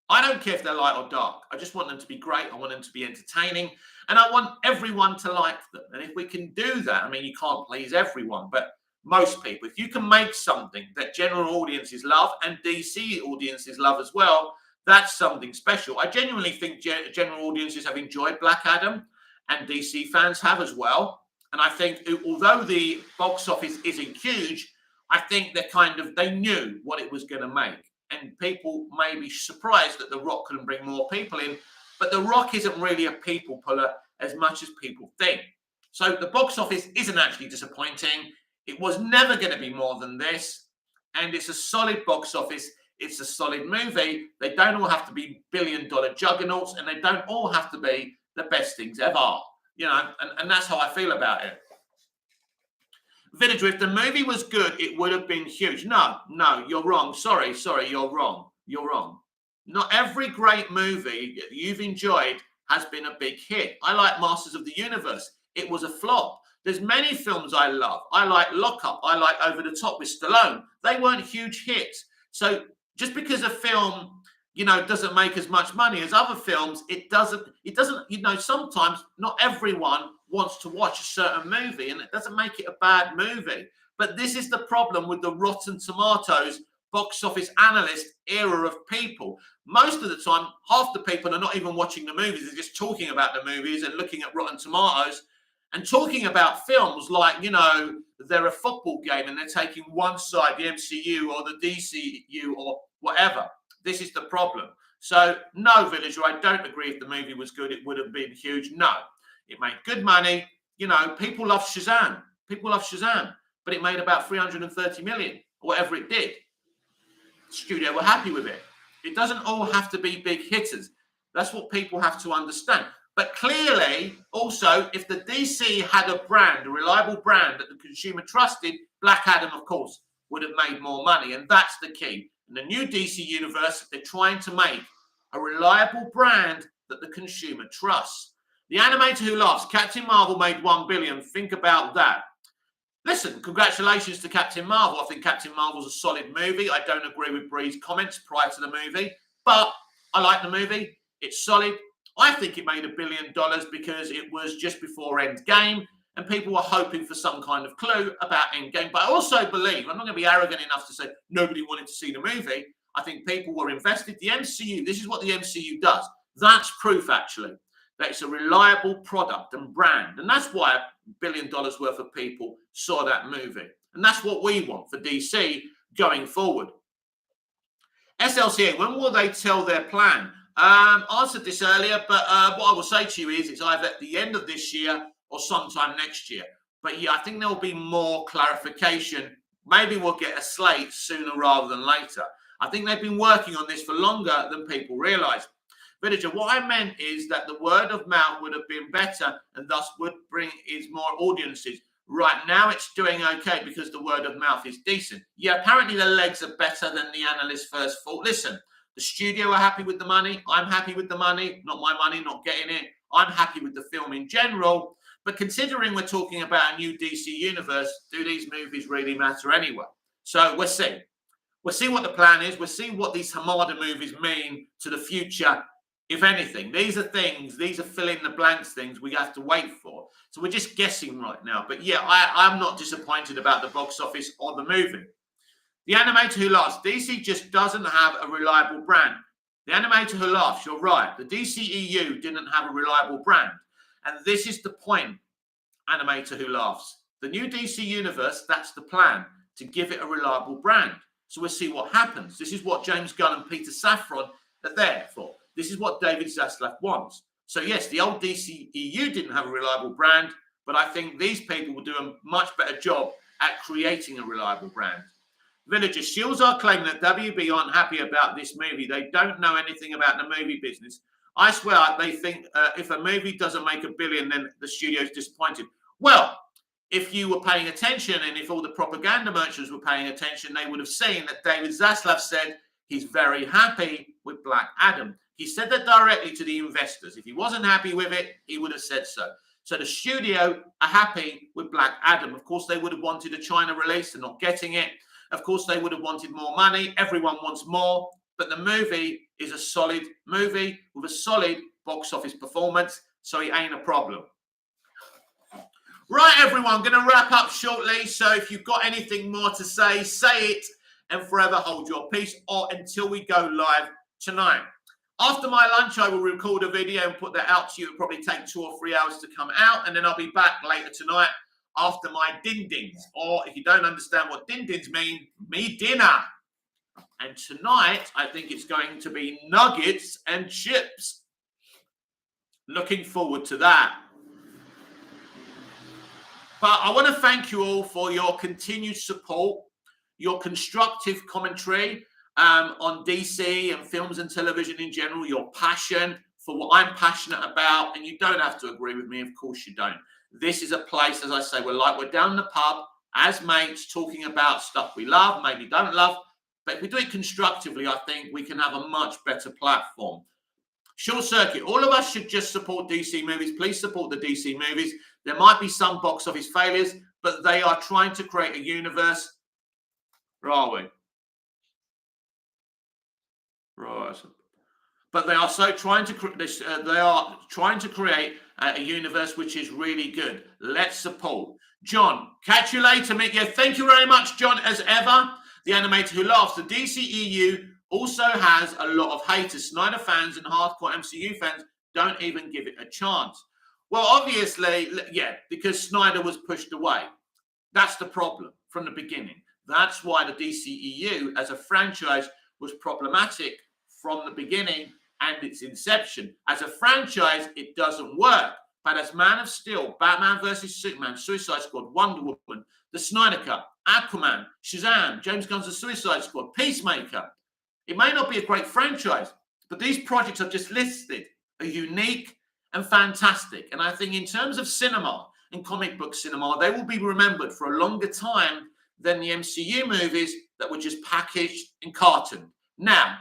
I don't care if they're light or dark. I just want them to be great. I want them to be entertaining. And I want everyone to like them. And if we can do that, I mean, you can't please everyone, but most people, if you can make something that general audiences love and DC audiences love as well, that's something special. I genuinely think general audiences have enjoyed Black Adam and DC fans have as well. And I think although the box office isn't huge, I think they knew what it was going to make. And people may be surprised that The Rock couldn't bring more people in, but The Rock isn't really a people puller as much as people think. So the box office isn't actually disappointing. It was never going to be more than this. And it's a solid box office. it's a solid movie. They don't all have to be billion-dollar juggernauts, and they don't all have to be the best things ever. You know, and that's how I feel about it. Villager, if the movie was good, it would have been huge. No, you're wrong. Sorry, you're wrong. You're wrong. Not every great movie you've enjoyed has been a big hit. I like Masters of the Universe. It was a flop. There's many films I love. I like Lock Up. I like Over the Top with Stallone. They weren't huge hits. So just because a film, you know, doesn't make as much money as other films, it doesn't, you know, sometimes not everyone wants to watch a certain movie, and it doesn't make it a bad movie. But this is the problem with the Rotten Tomatoes box office analyst era of people. Most of the time, half the people are not even watching the movies. They're just talking about the movies and looking at Rotten Tomatoes and talking about films like, you know, they're a football game and they're taking one side, the MCU or the DCU or whatever. This is the problem. So, no, Villager, I don't agree if the movie was good, it would have been huge. No, it made good money. You know, people love Shazam. People love Shazam. But it made about 330 million, or whatever it did. The studio were happy with it. It doesn't all have to be big hitters. That's what people have to understand. But clearly, also, if the DC had a brand, a reliable brand that the consumer trusted, Black Adam, of course, would have made more money. And that's the key. In the new DC universe, they're trying to make a reliable brand that the consumer trusts. The animator who laughs, Captain Marvel made $1 billion. Think about that. Listen, congratulations to Captain Marvel. I think Captain Marvel's a solid movie. I don't agree with Bree's comments prior to the movie, but I like the movie. It's solid. I think it made $1 billion because it was just before Endgame, and people were hoping for some kind of clue about Endgame. But I also believe, I'm not going to be arrogant enough to say nobody wanted to see the movie. I think people were invested. The MCU, this is what the MCU does. That's proof, actually, that it's a reliable product and brand. And that's why $1 billion worth of people saw that movie. And that's what we want for DC going forward. SLCA, when will they tell their plan? I answered this earlier, but what I will say to you is it's either at the end of this year or sometime next year. But yeah, I think there will be more clarification. Maybe we'll get a slate sooner rather than later. I think they've been working on this for longer than people realise. Villager, what I meant is that the word of mouth would have been better and thus would bring is more audiences. Right now it's doing okay because the word of mouth is decent. Yeah, apparently the legs are better than the analyst first thought. Listen, the studio are happy with the money. I'm happy with the money. Not my money, not getting it. I'm happy with the film in general. But considering we're talking about a new DC universe, do these movies really matter anyway? So we'll see. We'll see what the plan is. We'll see what these Hamada movies mean to the future. If anything, these are fill in the blanks things we have to wait for. So we're just guessing right now. But yeah, I'm not disappointed about the box office or the movie. The animator who laughs, DC just doesn't have a reliable brand. The animator who laughs, you're right. The DCEU didn't have a reliable brand. And this is the point, animator who laughs. The new DC universe, that's the plan, to give it a reliable brand. So we'll see what happens. This is what James Gunn and Peter Safran are there for. This is what David Zaslav wants. So yes, the old DCEU didn't have a reliable brand, but I think these people will do a much better job at creating a reliable brand. Villager, Shields are claiming that WB aren't happy about this movie. They don't know anything about the movie business. I swear they think if a movie doesn't make $1 billion, then the studio's disappointed. Well, if you were paying attention and if all the propaganda merchants were paying attention, they would have seen that David Zaslav said he's very happy with Black Adam. He said that directly to the investors. If he wasn't happy with it, he would have said so. So the studio are happy with Black Adam. Of course, they would have wanted a China release. They're not getting it. Of course, they would have wanted more money. Everyone wants more. But the movie is a solid movie with a solid box office performance. So it ain't a problem. Right, everyone, going to wrap up shortly. So if you've got anything more to say it and forever hold your peace or until we go live tonight. After my lunch, I will record a video and put that out to you. It'll probably take 2 or 3 hours to come out. And then I'll be back later tonight after my din-dins. Or if you don't understand what din-dins mean, me dinner. And tonight, I think it's going to be nuggets and chips. Looking forward to that. But I want to thank you all for your continued support, your constructive commentary. on DC and films and television in general, your passion for what I'm passionate about, and you don't have to agree with me, of course you don't. This is a place, as I say, we're down in the pub as mates talking about stuff we love, maybe don't love, but if we do it constructively, I think we can have a much better platform. Short Circuit, all of us should just support DC movies. Please support the DC movies. There might be some box office failures, but they are trying to create a universe. Where are we? Right. But they are trying to create a universe which is really good. Let's support. John, catch you later, mate. Yeah, thank you very much, John, as ever. The animator who laughs. The DCEU also has a lot of haters. Snyder fans and hardcore MCU fans don't even give it a chance. Well, obviously, yeah, because Snyder was pushed away. That's the problem from the beginning. That's why the DCEU as a franchise was problematic from the beginning and its inception. As a franchise, it doesn't work. But as Man of Steel, Batman vs. Superman, Suicide Squad, Wonder Woman, the Snyder Cut, Aquaman, Shazam, James Gunn's The Suicide Squad, Peacemaker, it may not be a great franchise, but these projects I've just listed are unique and fantastic. And I think in terms of cinema and comic book cinema, they will be remembered for a longer time than the MCU movies that were just packaged and cartoned. Now,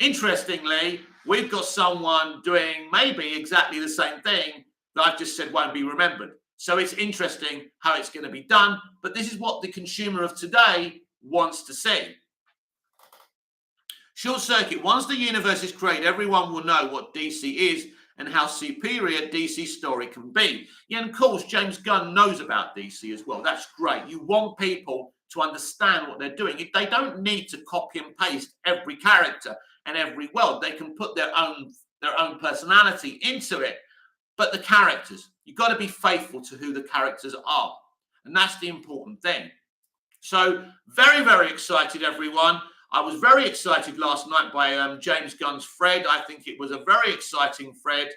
interestingly, we've got someone doing maybe exactly the same thing that I've just said won't be remembered. So it's interesting how it's going to be done, but this is what the consumer of today wants to see. Short Circuit, once the universe is created, everyone will know what DC is and how superior DC's story can be. Yeah, and of course, James Gunn knows about DC as well. That's great. You want people to understand what they're doing. They don't need to copy and paste every character and every world. They can put their own personality into it. But the characters, you've got to be faithful to who the characters are. And that's the important thing. So very, very excited, everyone. I was very excited last night by James Gunn's Fred. I think it was a very exciting Fred.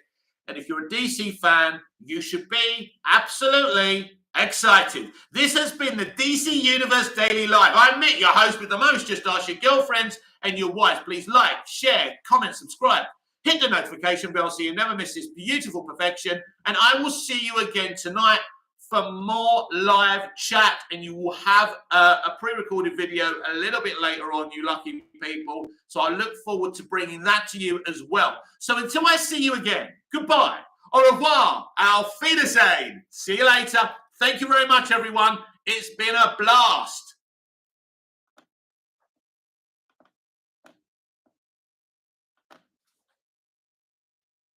And if you're a DC fan, you should be absolutely excited. This has been the DC Universe Daily Live. I'm Mick, your host with the most. Just ask your girlfriends and your wives. Please like, share, comment, subscribe. Hit the notification bell so you never miss this beautiful perfection. And I will see you again tonight for more live chat. And you will have a pre-recorded video a little bit later on, you lucky people. So I look forward to bringing that to you as well. So until I see you again, goodbye, au revoir, auf Wiedersehen. See you later. Thank you very much, everyone. It's been a blast.